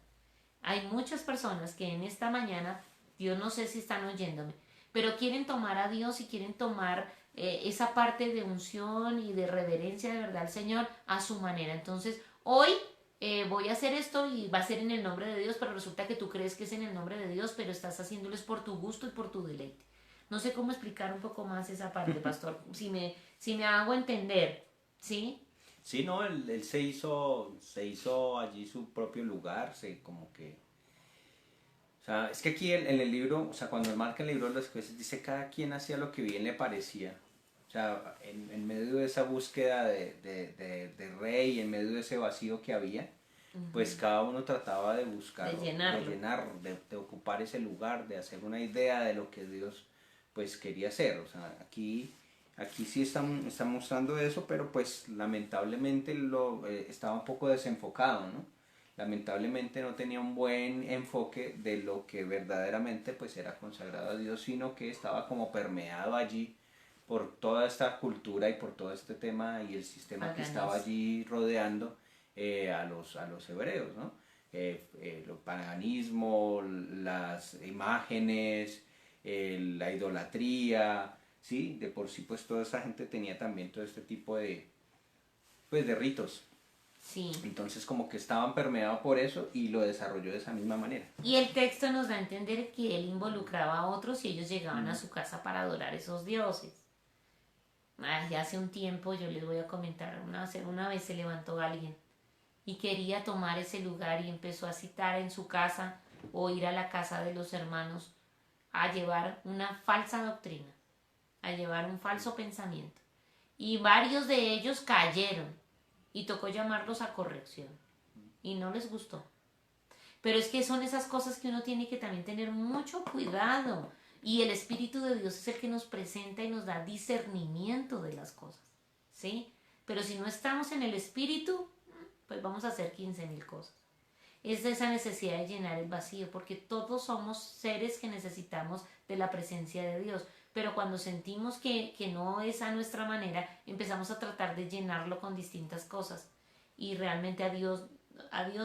Hay muchas personas que en esta mañana, Dios no sé si están oyéndome, pero quieren tomar a Dios y quieren tomar esa parte de unción y de reverencia de verdad al Señor a su manera. Entonces, hoy voy a hacer esto y va a ser en el nombre de Dios, pero resulta que tú crees que es en el nombre de Dios, pero estás haciéndoles por tu gusto y por tu deleite. No sé cómo explicar un poco más esa parte, pastor, si me hago entender, ¿sí? Sí, no, él se hizo allí su propio lugar, como que... O sea, es que aquí en el libro, o sea, cuando marca el libro de los jueces, dice cada quien hacía lo que bien le parecía. O sea, en medio de esa búsqueda de rey, en medio de ese vacío que había, pues cada uno trataba de buscar, de llenar, de ocupar ese lugar, de hacer una idea de lo que Dios pues quería hacer. O sea, aquí sí está mostrando eso, pero pues lamentablemente estaba un poco desenfocado, ¿no? Lamentablemente no tenía un buen enfoque de lo que verdaderamente pues era consagrado a Dios, sino que estaba como permeado allí por toda esta cultura y por todo este tema y el sistema que estaba allí rodeando a los hebreos, ¿no? El paganismo, las imágenes, la idolatría, ¿sí? De por sí pues toda esa gente tenía también todo este tipo de ritos. Sí. Entonces como que estaban permeados por eso y lo desarrolló de esa misma manera. Y el texto nos da a entender que él involucraba a otros y ellos llegaban a su casa para adorar esos dioses. Hace un tiempo yo les voy a comentar, una vez se levantó alguien y quería tomar ese lugar y empezó a citar en su casa o ir a la casa de los hermanos a llevar una falsa doctrina, a llevar un falso pensamiento. Y varios de ellos cayeron y tocó llamarlos a corrección y no les gustó. Pero es que son esas cosas que uno tiene que también tener mucho cuidado. Y el Espíritu de Dios es el que nos presenta y nos da discernimiento de las cosas, ¿sí? Pero si no estamos en el Espíritu, pues vamos a hacer 15,000 cosas. Es de esa necesidad de llenar el vacío, porque todos somos seres que necesitamos de la presencia de Dios. Pero cuando sentimos que no es a nuestra manera, empezamos a tratar de llenarlo con distintas cosas. Y realmente a Dios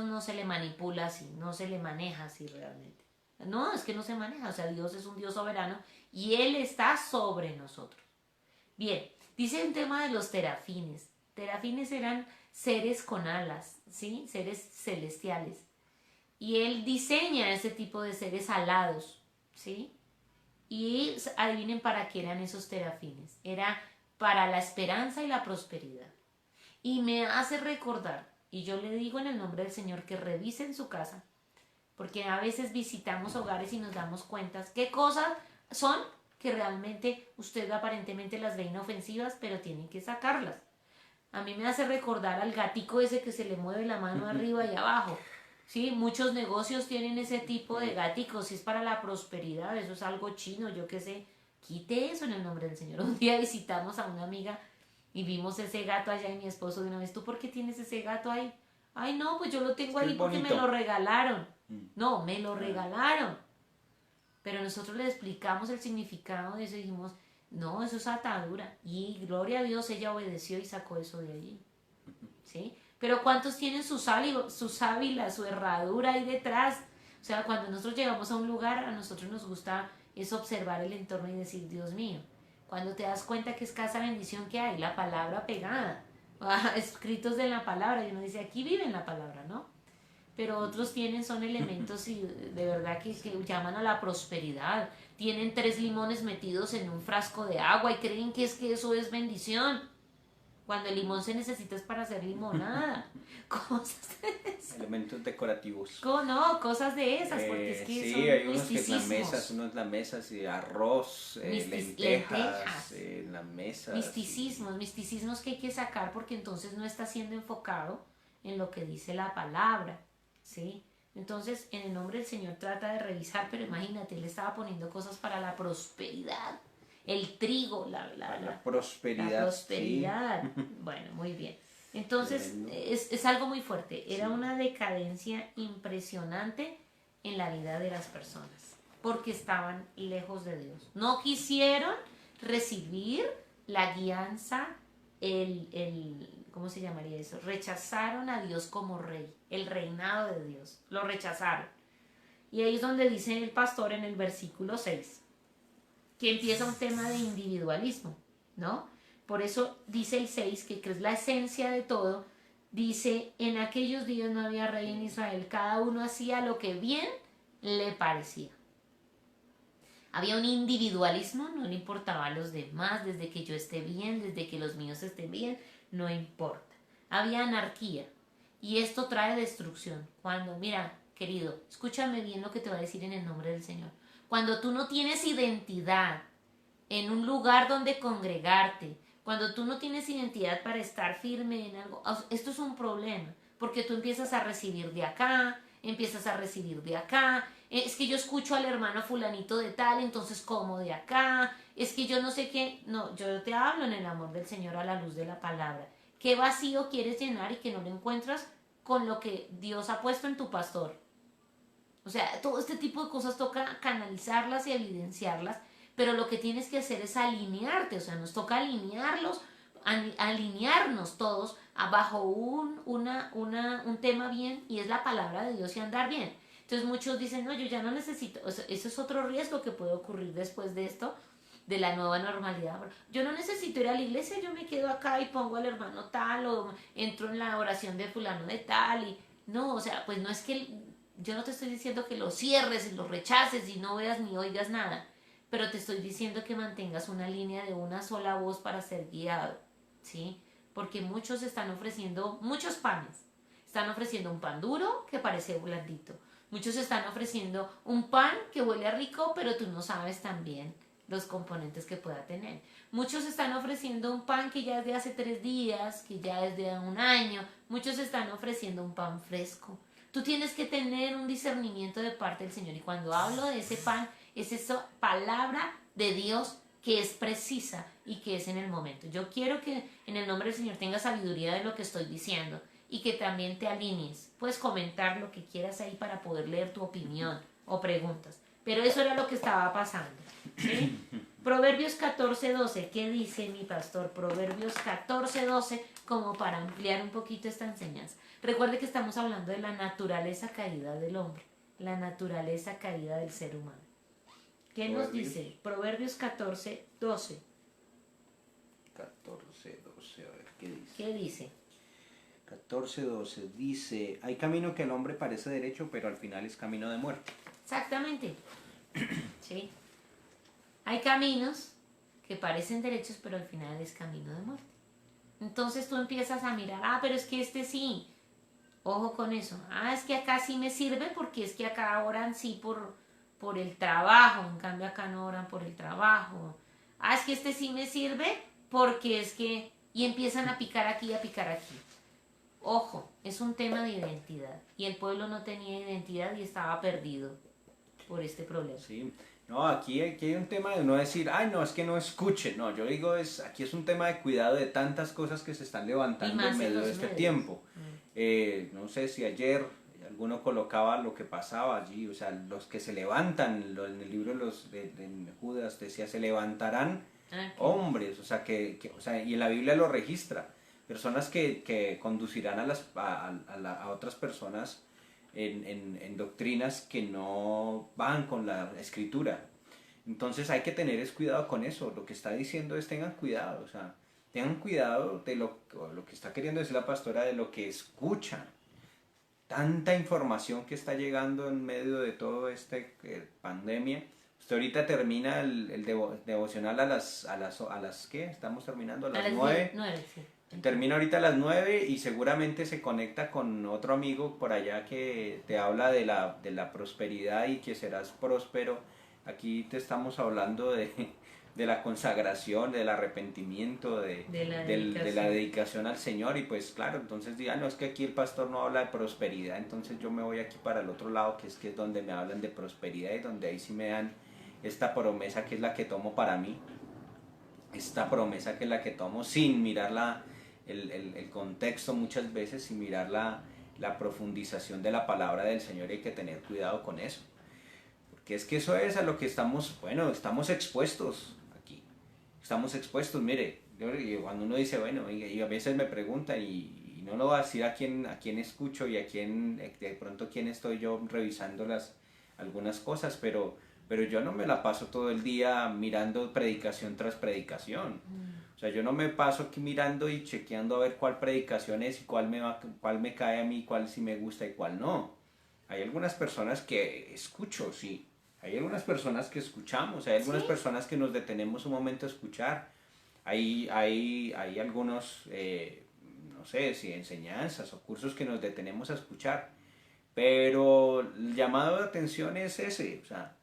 no se le manipula así, no se le maneja así realmente. No, es que no se maneja, o sea, Dios es un Dios soberano y Él está sobre nosotros. Bien, dice un tema de los terafines. Terafines eran seres con alas, ¿sí? Seres celestiales. Y Él diseña ese tipo de seres alados, ¿sí? Y adivinen para qué eran esos terafines. Era para la esperanza y la prosperidad. Y me hace recordar, y yo le digo en el nombre del Señor que revisen su casa, porque a veces visitamos hogares y nos damos cuenta qué cosas son que realmente usted aparentemente las ve inofensivas, pero tienen que sacarlas. A mí me hace recordar al gatico ese que se le mueve la mano arriba y abajo. Sí, muchos negocios tienen ese tipo de gaticos, si es para la prosperidad, eso es algo chino, yo qué sé. Quite eso en el nombre del Señor. Un día visitamos a una amiga y vimos ese gato allá y mi esposo de una vez, ¿tú por qué tienes ese gato ahí? Ay, no, pues yo lo tengo ahí porque me lo regalaron. No, me lo regalaron. Pero nosotros le explicamos el significado de eso y dijimos, no, eso es atadura. Y gloria a Dios, ella obedeció y sacó eso de allí. ¿Sí? Pero ¿cuántos tienen su sábila, su herradura ahí detrás? O sea, cuando nosotros llegamos a un lugar, a nosotros nos gusta es observar el entorno y decir, Dios mío, cuando te das cuenta que escasa bendición que hay, la palabra pegada, escritos de la palabra, y uno dice, aquí vive en la palabra, ¿no? Pero otros son elementos y de verdad que llaman a la prosperidad. Tienen 3 limones metidos en un frasco de agua y creen que eso es bendición. Cuando el limón se necesita es para hacer limonada. Cosas de esas. Elementos decorativos. No, cosas de esas, porque es que sí, son hay unos misticismos. unos en las mesas, y arroz, lentejas en las mesas. Misticismos que hay que sacar porque entonces no está siendo enfocado en lo que dice la palabra. ¿Sí? Entonces, en el nombre del Señor trata de revisar, pero imagínate, él estaba poniendo cosas para la prosperidad. El trigo, la prosperidad. La prosperidad. Sí. Bueno, muy bien. Entonces, es algo muy fuerte. Era una decadencia impresionante en la vida de las personas, porque estaban lejos de Dios. No quisieron recibir la guianza, ¿cómo se llamaría eso? Rechazaron a Dios como rey, el reinado de Dios. Lo rechazaron. Y ahí es donde dice el pastor en el versículo 6, que empieza un tema de individualismo, ¿no? Por eso dice el 6, que es la esencia de todo, dice, en aquellos días no había rey en Israel, cada uno hacía lo que bien le parecía. Había un individualismo, no le importaba a los demás, desde que yo esté bien, desde que los míos estén bien, no importa. Había anarquía y esto trae destrucción. Cuando, mira, querido, escúchame bien lo que te va a decir en el nombre del Señor. Cuando tú no tienes identidad en un lugar donde congregarte, cuando tú no tienes identidad para estar firme en algo, esto es un problema, porque tú empiezas a recibir de acá, empiezas a recibir de acá, es que yo escucho al hermano fulanito de tal, entonces como de acá, es que yo no sé qué, no, yo te hablo en el amor del Señor a la luz de la palabra. ¿Qué vacío quieres llenar y que no lo encuentras con lo que Dios ha puesto en tu pastor? O sea, todo este tipo de cosas toca canalizarlas y evidenciarlas, pero lo que tienes que hacer es alinearte, o sea, nos toca alinearnos todos bajo un tema bien, y es la palabra de Dios y andar bien. Entonces muchos dicen, no, yo ya no necesito, o sea, eso es otro riesgo que puede ocurrir después de esto, de la nueva normalidad. Yo no necesito ir a la iglesia, yo me quedo acá y pongo al hermano tal, o entro en la oración de fulano de tal, y no, o sea, pues no es que yo no te estoy diciendo que lo cierres y lo rechaces y no veas ni oigas nada, pero te estoy diciendo que mantengas una línea de una sola voz para ser guiado, ¿sí? Porque muchos están ofreciendo muchos panes. Están ofreciendo un pan duro que parece blandito. Muchos están ofreciendo un pan que huele rico, pero tú no sabes también los componentes que pueda tener. Muchos están ofreciendo un pan que ya es de hace 3 días, que ya es de un año. Muchos están ofreciendo un pan fresco. Tú tienes que tener un discernimiento de parte del Señor. Y cuando hablo de ese pan, es esa palabra de Dios que es precisa y que es en el momento. Yo quiero que en el nombre del Señor tengas sabiduría de lo que estoy diciendo y que también te alinees. Puedes comentar lo que quieras ahí para poder leer tu opinión o preguntas. Pero eso era lo que estaba pasando, ¿sí? Proverbios 14:12. ¿Qué dice mi pastor? Proverbios 14:12, como para ampliar un poquito esta enseñanza. Recuerde que estamos hablando de la naturaleza caída del hombre, la naturaleza caída del ser humano. ¿Qué nos dice? Proverbios 14:12. 14:12, a ver, ¿qué dice? ¿Qué dice? 14:12 dice, hay camino que al hombre parece derecho, pero al final es camino de muerte. Exactamente. Sí. Hay caminos que parecen derechos, pero al final es camino de muerte. Entonces tú empiezas a mirar, pero es que este sí, ojo con eso. Es que acá sí me sirve porque es que acá oran sí por el trabajo, en cambio acá no oran por el trabajo. Es que este sí me sirve porque es que... Y empiezan a picar aquí y a picar aquí. Ojo, es un tema de identidad. Y el pueblo no tenía identidad y estaba perdido por este problema. Sí, no, aquí hay un tema de no decir, ay, no, es que no escuchen. No, yo digo, aquí es un tema de cuidado de tantas cosas que se están levantando en medio de este tiempo. No sé si ayer alguno colocaba lo que pasaba allí, o sea, los que se levantan, en el libro de Judas decía, se levantarán hombres, o sea, o sea, y en la Biblia lo registra, personas que conducirán a otras personas en doctrinas que no van con la escritura. Entonces hay que tener cuidado con eso. Lo que está diciendo es tengan cuidado, o sea, tengan cuidado de lo que está queriendo decir la pastora, de lo que escuchan. Tanta información que está llegando en medio de todo pandemia. Usted ahorita termina el devocional a las ¿qué? Estamos terminando a las 9. 9, sí. Termina ahorita a las 9 y seguramente se conecta con otro amigo por allá que te habla de la prosperidad y que serás próspero. Aquí te estamos hablando de la consagración, del arrepentimiento, de la dedicación al Señor. Y pues claro, entonces digan, no, es que aquí el pastor no habla de prosperidad, entonces yo me voy aquí para el otro lado, que es donde me hablan de prosperidad y donde ahí sí me dan esta promesa que es la que tomo para mí. Esta promesa que es la que tomo sin mirar el contexto muchas veces, sin mirar la profundización de la palabra del Señor. Hay que tener cuidado con eso. Porque es que eso es a lo que estamos expuestos aquí. Estamos expuestos, mire, cuando uno dice, bueno, y a veces me preguntan, y no lo voy a decir a quién escucho y de pronto quién estoy yo revisando algunas cosas, pero yo no me la paso todo el día mirando predicación tras predicación. O sea, yo no me paso aquí mirando y chequeando a ver cuál predicación es y cuál me cae a mí, cuál sí me gusta y cuál no. Hay algunas personas que escucho, sí. Hay algunas personas que escuchamos, hay algunas personas que nos detenemos un momento a escuchar. Hay algunos, no sé, si enseñanzas o cursos que nos detenemos a escuchar. Pero el llamado de atención es ese, o sea,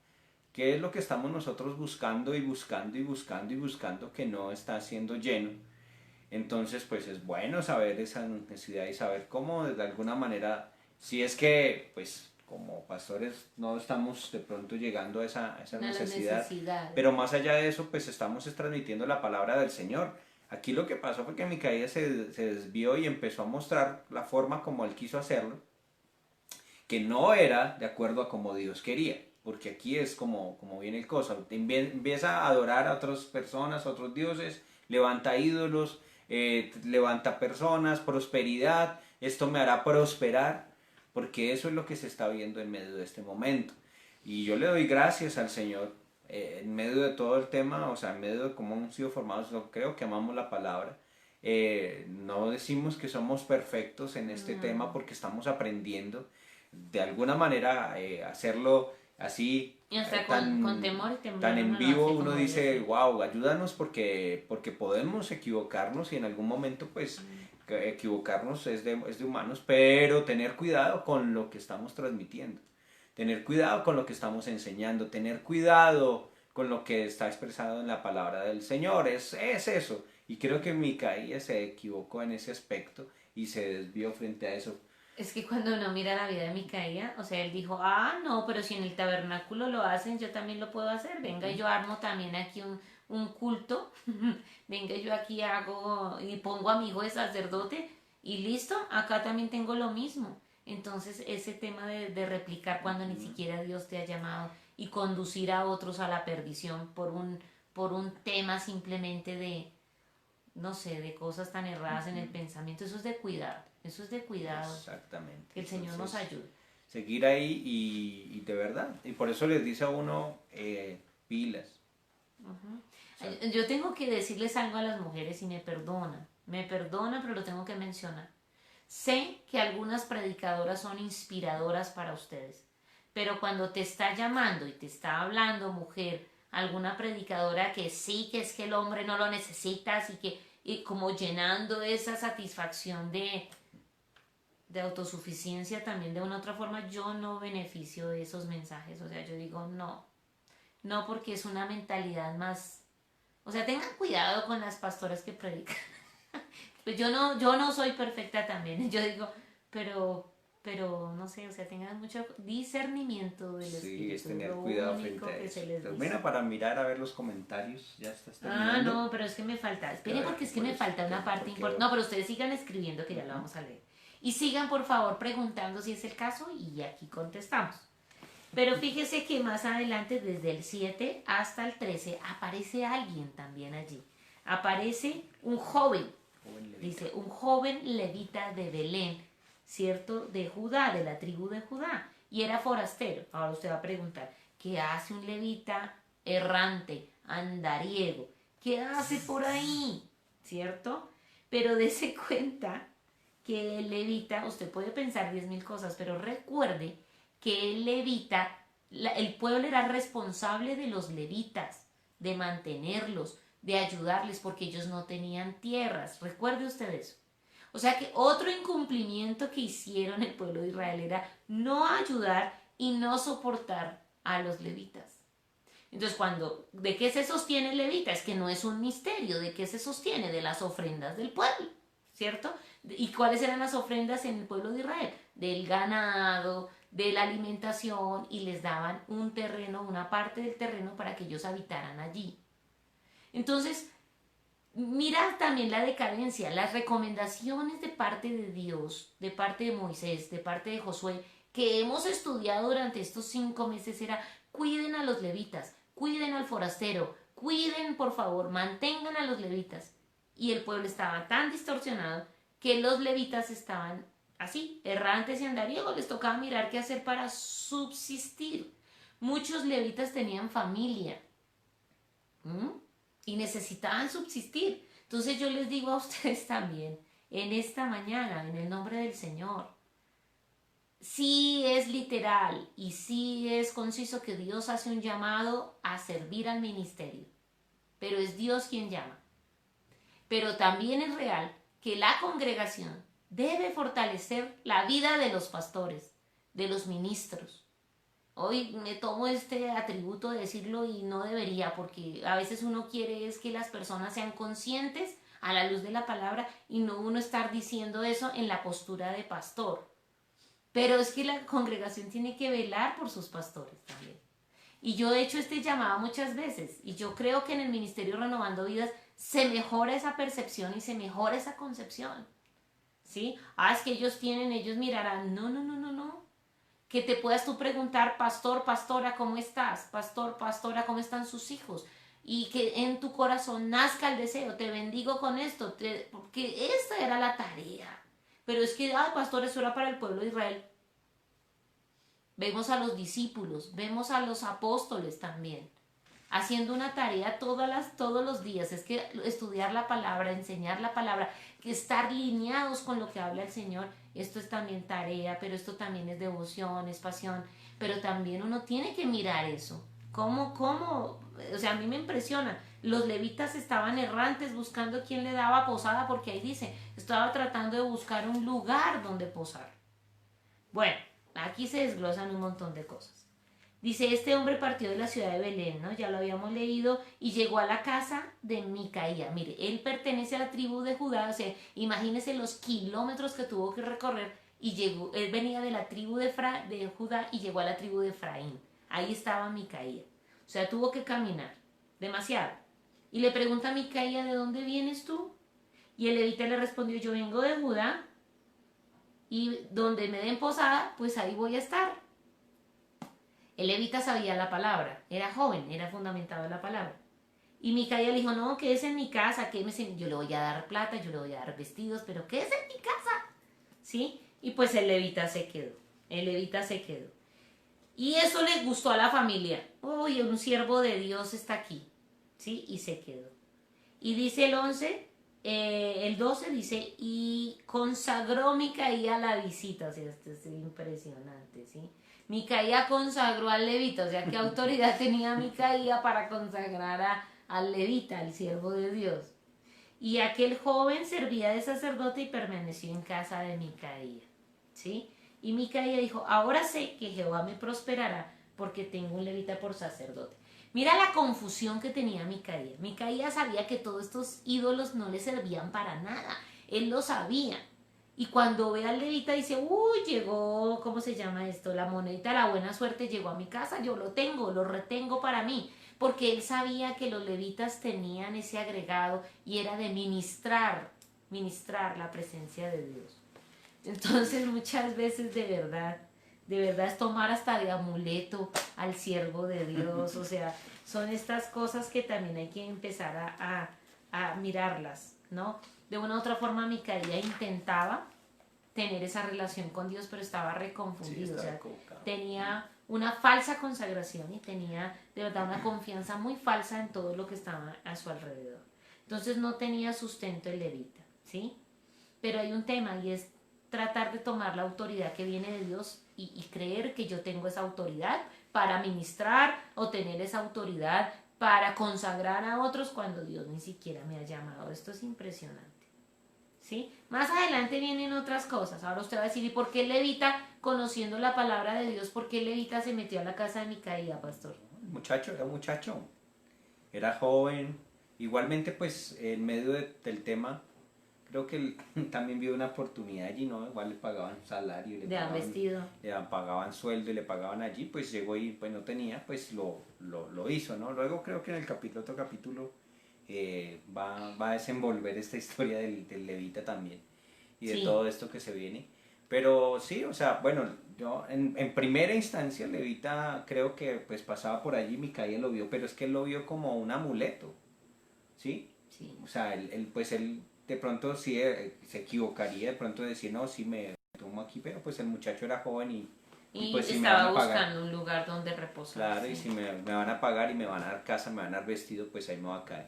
¿qué es lo que estamos nosotros buscando y buscando y buscando y buscando que no está siendo lleno? Entonces, pues es bueno saber esa necesidad y saber cómo de alguna manera, si es que, pues como pastores no estamos de pronto llegando a esa necesidad, pero más allá de eso, pues estamos transmitiendo la palabra del Señor. Aquí lo que pasó fue que Micaías se desvió y empezó a mostrar la forma como él quiso hacerlo, que no era de acuerdo a como Dios quería. Porque aquí es como viene el cosa, empieza a adorar a otras personas, a otros dioses, levanta ídolos, levanta personas, prosperidad, esto me hará prosperar, porque eso es lo que se está viendo en medio de este momento. Y yo le doy gracias al Señor en medio de todo el tema, o sea, en medio de cómo hemos sido formados. Yo creo que amamos la palabra. No decimos que somos perfectos en este tema porque estamos aprendiendo de alguna manera hacerlo así con temor y temblor, tan en vivo. Uno dice, wow, ayúdanos porque podemos equivocarnos y en algún momento pues equivocarnos es de humanos, pero tener cuidado con lo que estamos transmitiendo, tener cuidado con lo que estamos enseñando, tener cuidado con lo que está expresado en la palabra del Señor, es eso. Y creo que Micaías se equivocó en ese aspecto y se desvió frente a eso. Es que cuando uno mira la vida de Micaías, o sea, él dijo, no, pero si en el tabernáculo lo hacen, yo también lo puedo hacer. Venga, yo armo también aquí un culto. Venga, yo aquí hago y pongo a mi hijo de sacerdote y listo, acá también tengo lo mismo. Entonces, ese tema de replicar cuando ni siquiera Dios te ha llamado y conducir a otros a la perdición por un tema simplemente de, no sé, de cosas tan erradas en el pensamiento, eso es de cuidado. Eso es de cuidado. Exactamente. Que el Señor nos ayude. Seguir ahí y de verdad. Y por eso les dice a uno pilas. Yo tengo que decirles algo a las mujeres y me perdonan. Me perdonan, pero lo tengo que mencionar. Sé que algunas predicadoras son inspiradoras para ustedes. Pero cuando te está llamando y te está hablando, mujer, alguna predicadora que sí, que es que el hombre no lo necesita, así que y como llenando esa satisfacción de autosuficiencia también de una otra forma, yo no beneficio de esos mensajes. O sea, yo digo no, no, porque es una mentalidad más, o sea, tengan cuidado con las pastoras que predican. Pues yo no soy perfecta también, yo digo, pero no sé, o sea, tengan mucho discernimiento del espíritu. Sí, es tener cuidado frente a eso. Pero bueno, para mirar a ver los comentarios, ya estás terminando. Ah, no, pero es que me falta, esperen porque es que me falta una parte importante. No, pero ustedes sigan escribiendo que ya lo vamos a leer. Y sigan por favor preguntando si es el caso y aquí contestamos. Pero fíjese que más adelante, desde el 7 hasta el 13, aparece alguien también allí. Aparece un joven, dice, un joven levita de Belén, ¿cierto? De Judá, de la tribu de Judá. Y era forastero. Ahora usted va a preguntar, ¿qué hace un levita errante, andariego? ¿Qué hace por ahí? ¿Cierto? Pero dése cuenta que el levita, usted puede pensar 10.000 cosas, pero recuerde que el levita, el pueblo era responsable de los levitas, de mantenerlos, de ayudarles, porque ellos no tenían tierras. Recuerde usted eso. O sea que otro incumplimiento que hicieron el pueblo de Israel era no ayudar y no soportar a los levitas. Entonces, ¿de qué se sostiene el levita? Es que no es un misterio. ¿De qué se sostiene? De las ofrendas del pueblo, ¿cierto? ¿Y cuáles eran las ofrendas en el pueblo de Israel? Del ganado, de la alimentación, y les daban un terreno, una parte del terreno para que ellos habitaran allí. Entonces, mira también la decadencia, las recomendaciones de parte de Dios, de parte de Moisés, de parte de Josué, que hemos estudiado durante estos 5 meses era: cuiden a los levitas, cuiden al forastero, cuiden, por favor, mantengan a los levitas. Y el pueblo estaba tan distorsionado que los levitas estaban así, errantes y andariegos, les tocaba mirar qué hacer para subsistir. Muchos levitas tenían familia y necesitaban subsistir. Entonces yo les digo a ustedes también, en esta mañana, en el nombre del Señor, sí es literal y sí es conciso que Dios hace un llamado a servir al ministerio, pero es Dios quien llama. Pero también es real que la congregación debe fortalecer la vida de los pastores, de los ministros. Hoy me tomo este atributo de decirlo y no debería, porque a veces uno quiere es que las personas sean conscientes a la luz de la palabra y no uno estar diciendo eso en la postura de pastor. Pero es que la congregación tiene que velar por sus pastores también. Y yo he hecho este llamado muchas veces y yo creo que en el Ministerio Renovando Vidas se mejora esa percepción y se mejora esa concepción. ¿Sí? Es que ellos mirarán. No, no, no, no, no. Que te puedas tú preguntar: pastor, pastora, ¿cómo estás? Pastor, pastora, ¿cómo están sus hijos? Y que en tu corazón nazca el deseo: te bendigo con esto, porque esta era la tarea. Pero es que, pastor, eso era para el pueblo de Israel. Vemos a los discípulos, vemos a los apóstoles también, haciendo una tarea todos los días. Es que estudiar la palabra, enseñar la palabra, que estar lineados con lo que habla el Señor, esto es también tarea, pero esto también es devoción, es pasión. Pero también uno tiene que mirar eso. ¿Cómo? O sea, a mí me impresiona. Los levitas estaban errantes buscando quién le daba posada, porque ahí dice, estaba tratando de buscar un lugar donde posar. Bueno, aquí se desglosan un montón de cosas. Dice: este hombre partió de la ciudad de Belén, ¿no? Ya lo habíamos leído, y llegó a la casa de Micaía. Mire, él pertenece a la tribu de Judá, o sea, imagínese los kilómetros que tuvo que recorrer, y llegó, él venía de la tribu de Judá y llegó a la tribu de Efraín. Ahí estaba Micaía. O sea, tuvo que caminar demasiado. Y le pregunta a Micaía: ¿de dónde vienes tú? Y el levita le respondió: yo vengo de Judá, y donde me den posada, pues ahí voy a estar. El levita sabía la palabra, era joven, era fundamentado en la palabra. Y Micaía le dijo: no, quédese en mi casa, yo le voy a dar plata, yo le voy a dar vestidos, pero quédese en mi casa. ¿Sí? Y pues el levita se quedó. Y eso le gustó a la familia. Uy, un siervo de Dios está aquí. ¿Sí? Y se quedó. Y dice el 11, el 12 dice, y consagró Micaía la visita, o sea, esto es impresionante, ¿sí? Micaía consagró al levita, o sea, ¿qué autoridad tenía Micaía para consagrar al levita, al siervo de Dios? Y aquel joven servía de sacerdote y permaneció en casa de Micaía, ¿sí? Y Micaía dijo, ahora sé que Jehová me prosperará porque tengo un levita por sacerdote. Mira la confusión que tenía Micaía. Micaía sabía que todos estos ídolos no le servían para nada. Él lo sabía. Y cuando ve al levita dice, uy, llegó, ¿cómo se llama esto? La monedita, la buena suerte llegó a mi casa, yo lo tengo, lo retengo para mí. Porque él sabía que los levitas tenían ese agregado y era de ministrar la presencia de Dios. Entonces muchas veces de verdad es tomar hasta de amuleto al siervo de Dios, o sea, son estas cosas que también hay que empezar a mirarlas, ¿no? De una u otra forma Micaía intentaba tener esa relación con Dios, pero estaba reconfundido, sí, tenía una falsa consagración y tenía de verdad una confianza muy falsa en todo lo que estaba a su alrededor. Entonces no tenía sustento el levita, ¿sí? Pero hay un tema y es tratar de tomar la autoridad que viene de Dios y creer que yo tengo esa autoridad para ministrar o tener esa autoridad para consagrar a otros cuando Dios ni siquiera me ha llamado. Esto es impresionante, ¿sí? Más adelante vienen otras cosas. Ahora usted va a decir, ¿y por qué el levita, conociendo la palabra de Dios, por qué el levita se metió a la casa de Micaía, pastor? Era un muchacho, era joven. Igualmente, pues, en medio del tema, creo que él también vio una oportunidad allí, ¿no? Igual le pagaban salario, le pagaban sueldo y le pagaban allí, pues llegó y pues no tenía, pues lo hizo, ¿no? Luego creo que en el otro capítulo va a desenvolver esta historia del levita también y de todo esto que se viene. Pero sí, o sea, bueno, yo en primera instancia el levita creo que pues pasaba por allí, Micaía lo vio, pero es que él lo vio como un amuleto, ¿sí? Sí. O sea, él de pronto sí se equivocaría de pronto de decir, no, sí me tomo aquí, pero pues el muchacho era joven y pues si estaba buscando un lugar donde reposar. Claro, sí. Y si me van a pagar y me van a dar casa, me van a dar vestido, pues ahí me va a caer.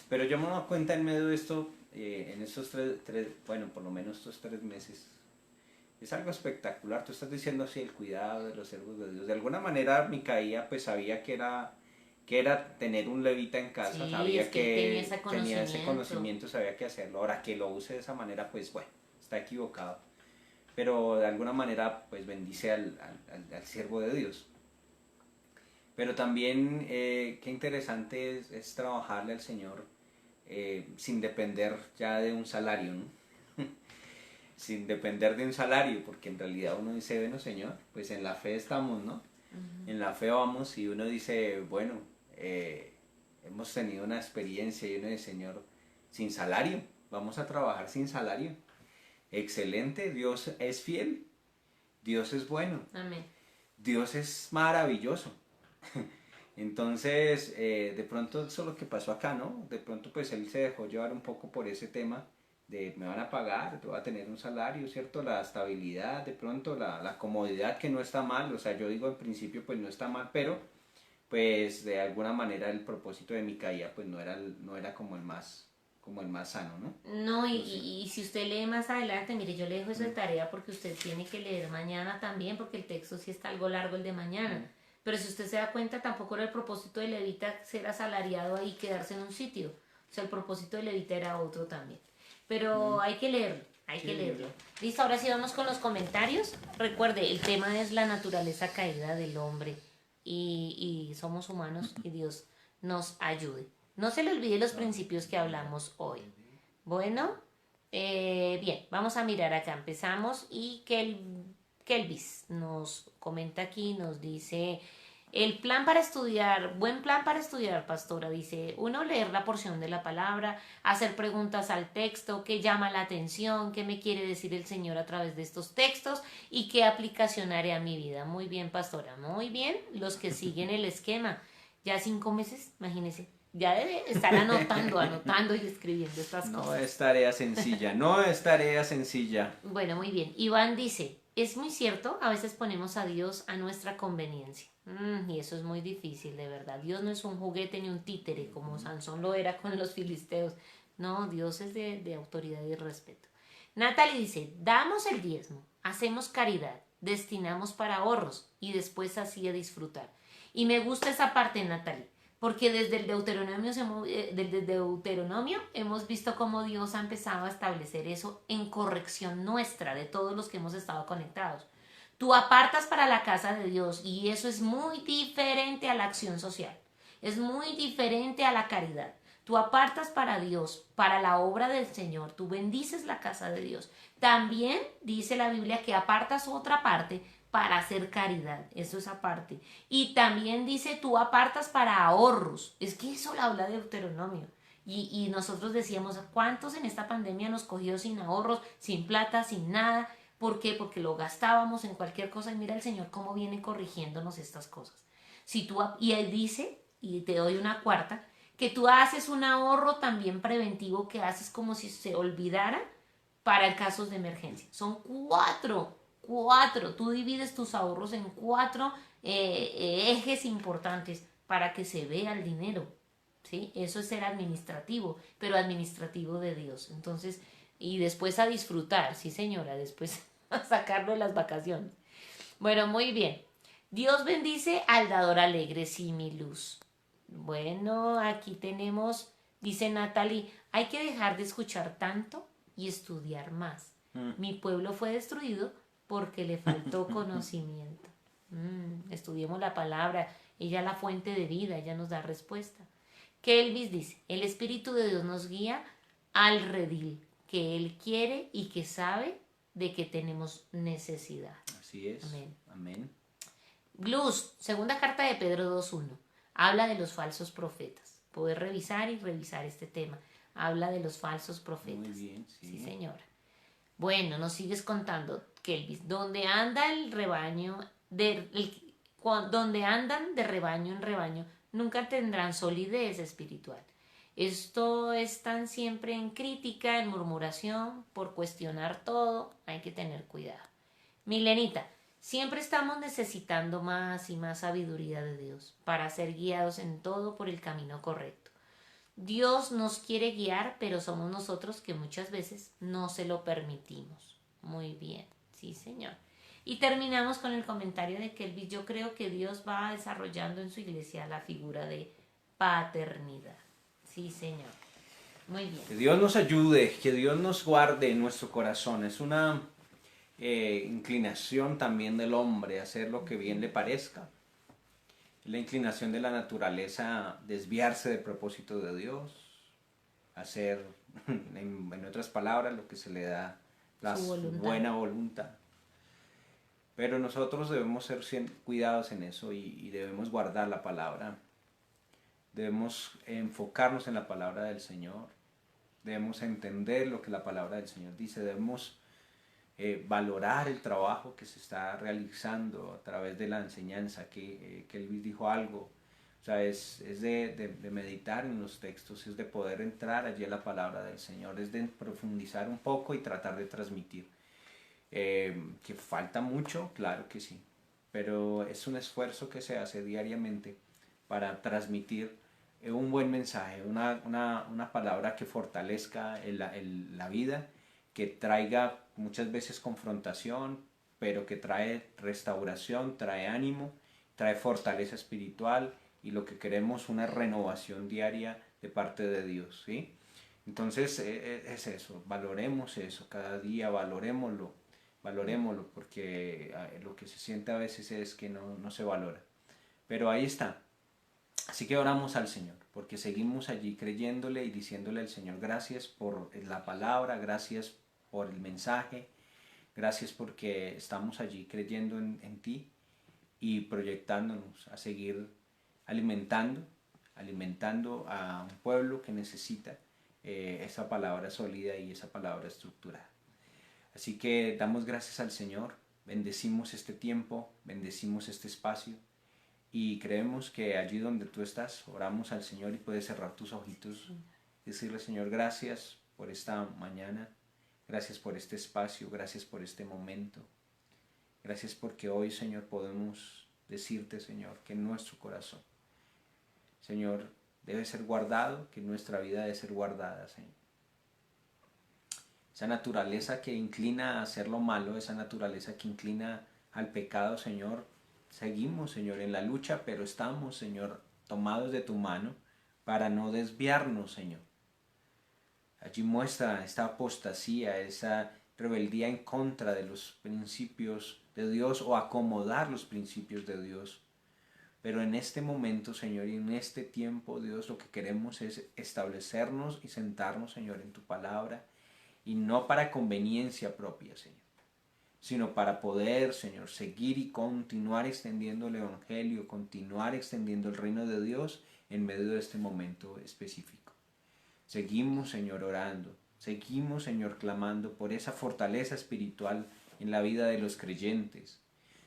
Pero yo me doy cuenta en medio de esto, en estos bueno, por lo menos estos 3 meses, es algo espectacular. Tú estás diciendo así el cuidado de los siervos de Dios. De alguna manera Micaía pues sabía que era tener un levita en casa, sí, sabía que tenía ese conocimiento, sabía que hacerlo. Ahora que lo use de esa manera, pues bueno, está equivocado. Pero de alguna manera pues bendice al siervo de Dios. Pero también qué interesante es trabajarle al Señor sin depender ya de un salario, ¿no? Sin depender de un salario, porque en realidad uno dice, bueno Señor, pues en la fe estamos, ¿no? En la fe vamos y uno dice, bueno, hemos tenido una experiencia y uno dice, Señor, sin salario, vamos a trabajar sin salario. Excelente, Dios es fiel, Dios es bueno, amén. Dios es maravilloso. Entonces, de pronto eso es lo que pasó acá, ¿no? De pronto pues él se dejó llevar un poco por ese tema de me van a pagar, voy a tener un salario, ¿cierto? La estabilidad, de pronto la comodidad, que no está mal, o sea, yo digo en principio pues no está mal, pero pues de alguna manera el propósito de Micaía pues no era como el más sano, ¿no? No, y si usted lee más adelante, mire, yo le dejo eso de tarea porque usted tiene que leer mañana también, porque el texto sí está algo largo el de mañana. Pero si usted se da cuenta, tampoco era el propósito de levita ser asalariado ahí y quedarse en un sitio. O sea, el propósito de levita era otro también. Pero hay que leerlo, que leerlo. Listo, ahora sí vamos con los comentarios. Recuerde, el tema es la naturaleza caída del hombre. Y somos humanos y Dios nos ayude. No se le olvide los principios que hablamos hoy. Bueno, bien, vamos a mirar acá. Empezamos y Kelvis nos comenta aquí, nos dice, el plan para estudiar, buen plan para estudiar, pastora, dice, uno, leer la porción de la palabra, hacer preguntas al texto, qué llama la atención, qué me quiere decir el Señor a través de estos textos y qué aplicación haré a mi vida. Muy bien, pastora, muy bien, los que siguen el esquema, ya 5 meses, imagínense. Ya debe estar anotando y escribiendo estas cosas. No es tarea sencilla, Bueno, muy bien. Iván dice, es muy cierto, a veces ponemos a Dios a nuestra conveniencia. Y eso es muy difícil, de verdad. Dios no es un juguete ni un títere, como Sansón lo era con los filisteos. No, Dios es de autoridad y respeto. Natalie dice, damos el diezmo, hacemos caridad, destinamos para ahorros y después así a disfrutar. Y me gusta esa parte, Natalie, porque desde el Deuteronomio hemos visto cómo Dios ha empezado a establecer eso en corrección nuestra, de todos los que hemos estado conectados. Tú apartas para la casa de Dios y eso es muy diferente a la acción social, es muy diferente a la caridad. Tú apartas para Dios, para la obra del Señor, tú bendices la casa de Dios. También dice la Biblia que apartas otra parte para hacer caridad, eso es aparte. Y también dice tú apartas para ahorros, es que eso lo habla de Deuteronomio. Y nosotros decíamos, ¿cuántos en esta pandemia nos cogió sin ahorros, sin plata, sin nada? ¿Por qué? Porque lo gastábamos en cualquier cosa y mira el Señor cómo viene corrigiéndonos estas cosas. Si tú, y Él dice, y te doy una cuarta, que tú haces un ahorro también preventivo que haces como si se olvidara para casos de emergencia. Son cuatro. Tú divides tus ahorros en cuatro ejes importantes para que se vea el dinero. ¿Sí? Eso es ser administrativo, pero administrativo de Dios. Entonces, y después a disfrutar, sí señora, después a sacarlo de las vacaciones. Bueno, muy bien. Dios bendice al dador alegre, sí, mi luz. Bueno, aquí tenemos, dice Natalie, hay que dejar de escuchar tanto y estudiar más. Mi pueblo fue destruido porque le faltó conocimiento. Estudiemos la palabra, ella es la fuente de vida, ella nos da respuesta. Kelvis dice, el Espíritu de Dios nos guía al redil que Él quiere y que sabe de que tenemos necesidad. Así es. Amén. Amén. Luz, segunda carta de Pedro 2.1, habla de los falsos profetas. Poder revisar este tema. Habla de los falsos profetas. Muy bien, sí. Sí, señora. Bueno, nos sigues contando, Kelvis, donde anda el rebaño, donde andan de rebaño en rebaño, nunca tendrán solidez espiritual. Esto están siempre en crítica, en murmuración, por cuestionar todo, hay que tener cuidado. Milenita, siempre estamos necesitando más y más sabiduría de Dios para ser guiados en todo por el camino correcto. Dios nos quiere guiar, pero somos nosotros que muchas veces no se lo permitimos. Muy bien, sí señor. Y terminamos con el comentario de Kelvis. Yo creo que Dios va desarrollando en su iglesia la figura de paternidad. Sí, señor. Muy bien. Que Dios nos ayude, que Dios nos guarde en nuestro corazón. Es una inclinación también del hombre a hacer lo que bien le parezca. La inclinación de la naturaleza a desviarse del propósito de Dios, hacer, en otras palabras, lo que se le da la buena voluntad. Pero nosotros debemos ser cuidados en eso y debemos guardar la palabra. Debemos enfocarnos en la palabra del Señor. Debemos entender lo que la palabra del Señor dice. Debemos valorar el trabajo que se está realizando a través de la enseñanza. Que Luis dijo algo. O sea, es de meditar en los textos, es de poder entrar allí a la palabra del Señor, es de profundizar un poco y tratar de transmitir. Que falta mucho, claro que sí, pero es un esfuerzo que se hace diariamente para transmitir un buen mensaje, una palabra que fortalezca la vida, que traiga muchas veces confrontación, pero que trae restauración, trae ánimo, trae fortaleza espiritual y lo que queremos una renovación diaria de parte de Dios, ¿sí? Entonces es eso, valoremos eso, cada día valorémoslo, porque lo que se siente a veces es que no se valora. Pero ahí está. Así que oramos al Señor, porque seguimos allí creyéndole y diciéndole al Señor gracias por la palabra, gracias por el mensaje, gracias porque estamos allí creyendo en ti y proyectándonos a seguir alimentando a un pueblo que necesita esa palabra sólida y esa palabra estructurada. Así que damos gracias al Señor, bendecimos este tiempo, bendecimos este espacio y creemos que allí donde tú estás, oramos al Señor y puedes cerrar tus ojitos, decirle Señor, gracias por esta mañana, gracias por este espacio, gracias por este momento, gracias porque hoy Señor podemos decirte Señor que nuestro corazón, Señor, debe ser guardado, que nuestra vida debe ser guardada, Señor. esa naturaleza que inclina a hacer lo malo, esa naturaleza que inclina al pecado, Señor. Seguimos, Señor, en la lucha, pero estamos, Señor, tomados de tu mano para no desviarnos, Señor. Allí muestra esta apostasía, esa rebeldía en contra de los principios de Dios o acomodar los principios de Dios. Pero en este momento, Señor, y en este tiempo, Dios, lo que queremos es establecernos y sentarnos, Señor, en tu palabra, y no para conveniencia propia, Señor, sino para poder, Señor, seguir y continuar extendiendo el Evangelio, continuar extendiendo el reino de Dios en medio de este momento específico. Seguimos, Señor, orando, seguimos, Señor, clamando por esa fortaleza espiritual en la vida de los creyentes.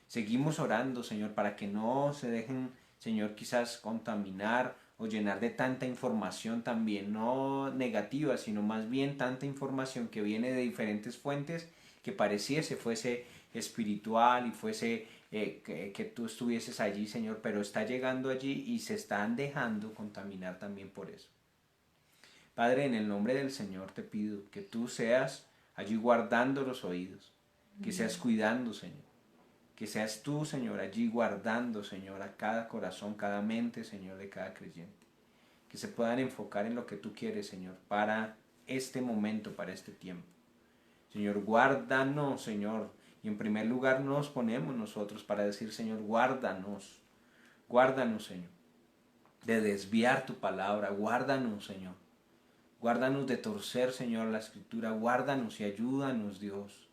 Seguimos orando, Señor, para que no se dejen, Señor, quizás contaminar o llenar de tanta información también, no negativa, sino más bien tanta información que viene de diferentes fuentes que pareciese fuese espiritual y fuese que tú estuvieses allí, Señor, pero está llegando allí y se están dejando contaminar también por eso. Padre, en el nombre del Señor te pido que tú seas allí guardando los oídos, que seas cuidando, Señor, que seas tú, Señor, allí guardando, Señor, a cada corazón, cada mente, Señor, de cada creyente, que se puedan enfocar en lo que tú quieres, Señor, para este momento, para este tiempo. Señor, guárdanos, Señor, y en primer lugar nos ponemos nosotros para decir, Señor, guárdanos, guárdanos, Señor, de desviar tu palabra, guárdanos, Señor. Guárdanos de torcer, Señor, la Escritura. Guárdanos y ayúdanos, Dios.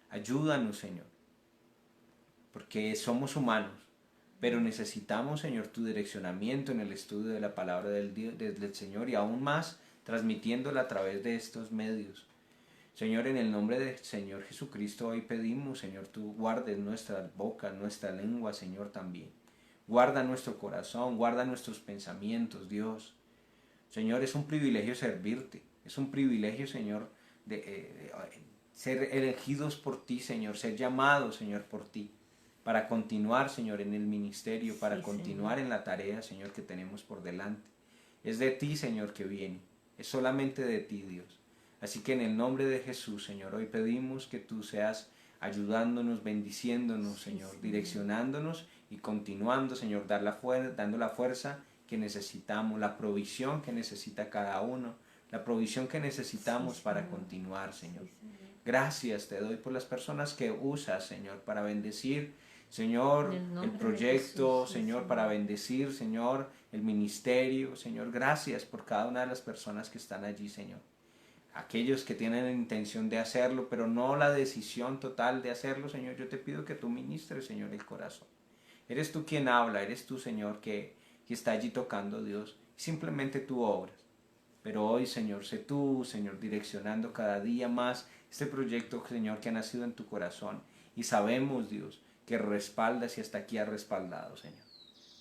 Ayúdanos, Señor. Porque somos humanos, pero necesitamos, Señor, tu direccionamiento en el estudio de la palabra del Señor y aún más transmitiéndola a través de estos medios. Señor, en el nombre del Señor Jesucristo hoy pedimos, Señor, tú guardes nuestra boca, nuestra lengua, Señor, también. Guarda nuestro corazón, guarda nuestros pensamientos, Dios. Señor, es un privilegio servirte, es un privilegio, Señor, de ser elegidos por ti, Señor, ser llamados, Señor, por ti, para continuar, Señor, en el ministerio, para continuar, Señor, en la tarea, Señor, que tenemos por delante. Es de ti, Señor, que viene, es solamente de ti, Dios. Así que en el nombre de Jesús, Señor, hoy pedimos que tú seas ayudándonos, bendiciéndonos, Señor, direccionándonos y continuando, Señor, dando la fuerza que necesitamos, la provisión que necesita cada uno, la provisión que necesitamos para continuar, Señor. Gracias te doy por las personas que usas, Señor, para bendecir, Señor, el proyecto, Jesús, Señor, para bendecir, Señor, el ministerio, Señor. Gracias por cada una de las personas que están allí, Señor. Aquellos que tienen la intención de hacerlo, pero no la decisión total de hacerlo, Señor, yo te pido que tú ministres, Señor, el corazón. Eres tú quien habla, eres tú, Señor, que está allí tocando, Dios. Simplemente tú obras. Pero hoy, Señor, sé tú, Señor, direccionando cada día más este proyecto, Señor, que ha nacido en tu corazón. Y sabemos, Dios, que respaldas y hasta aquí has respaldado, Señor.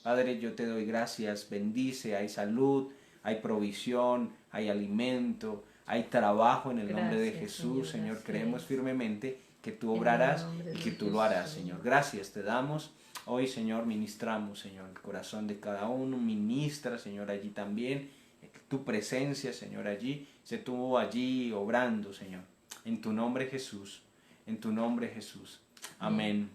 Padre, yo te doy gracias, bendice, hay salud, hay provisión, hay alimento, hay trabajo en el nombre de Jesús, Señor. Creemos firmemente que tú obrarás y que tú lo harás, Señor. Gracias te damos. Hoy, Señor, ministramos, Señor, el corazón de cada uno. Ministra, Señor, allí también. Tu presencia, Señor, allí. Se tuvo allí obrando, Señor. En tu nombre, Jesús. En tu nombre, Jesús. Amén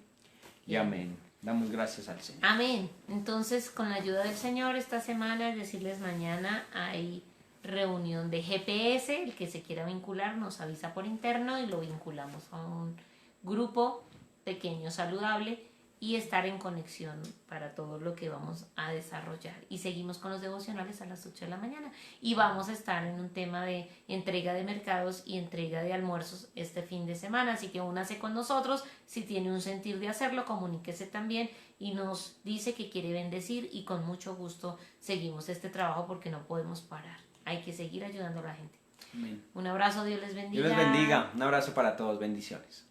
y amén. Damos gracias al Señor. Amén. Entonces, con la ayuda del Señor, esta semana, es decirles, mañana hay reunión de GPS. El que se quiera vincular nos avisa por interno y lo vinculamos a un grupo pequeño, saludable, y estar en conexión para todo lo que vamos a desarrollar. Y seguimos con los devocionales a las 8 de la mañana. Y vamos a estar en un tema de entrega de mercados y entrega de almuerzos este fin de semana. Así que únase con nosotros. Si tiene un sentir de hacerlo, comuníquese también y nos dice que quiere bendecir, y con mucho gusto seguimos este trabajo porque no podemos parar. Hay que seguir ayudando a la gente. Amén. Un abrazo, Dios les bendiga. Dios les bendiga. Un abrazo para todos. Bendiciones.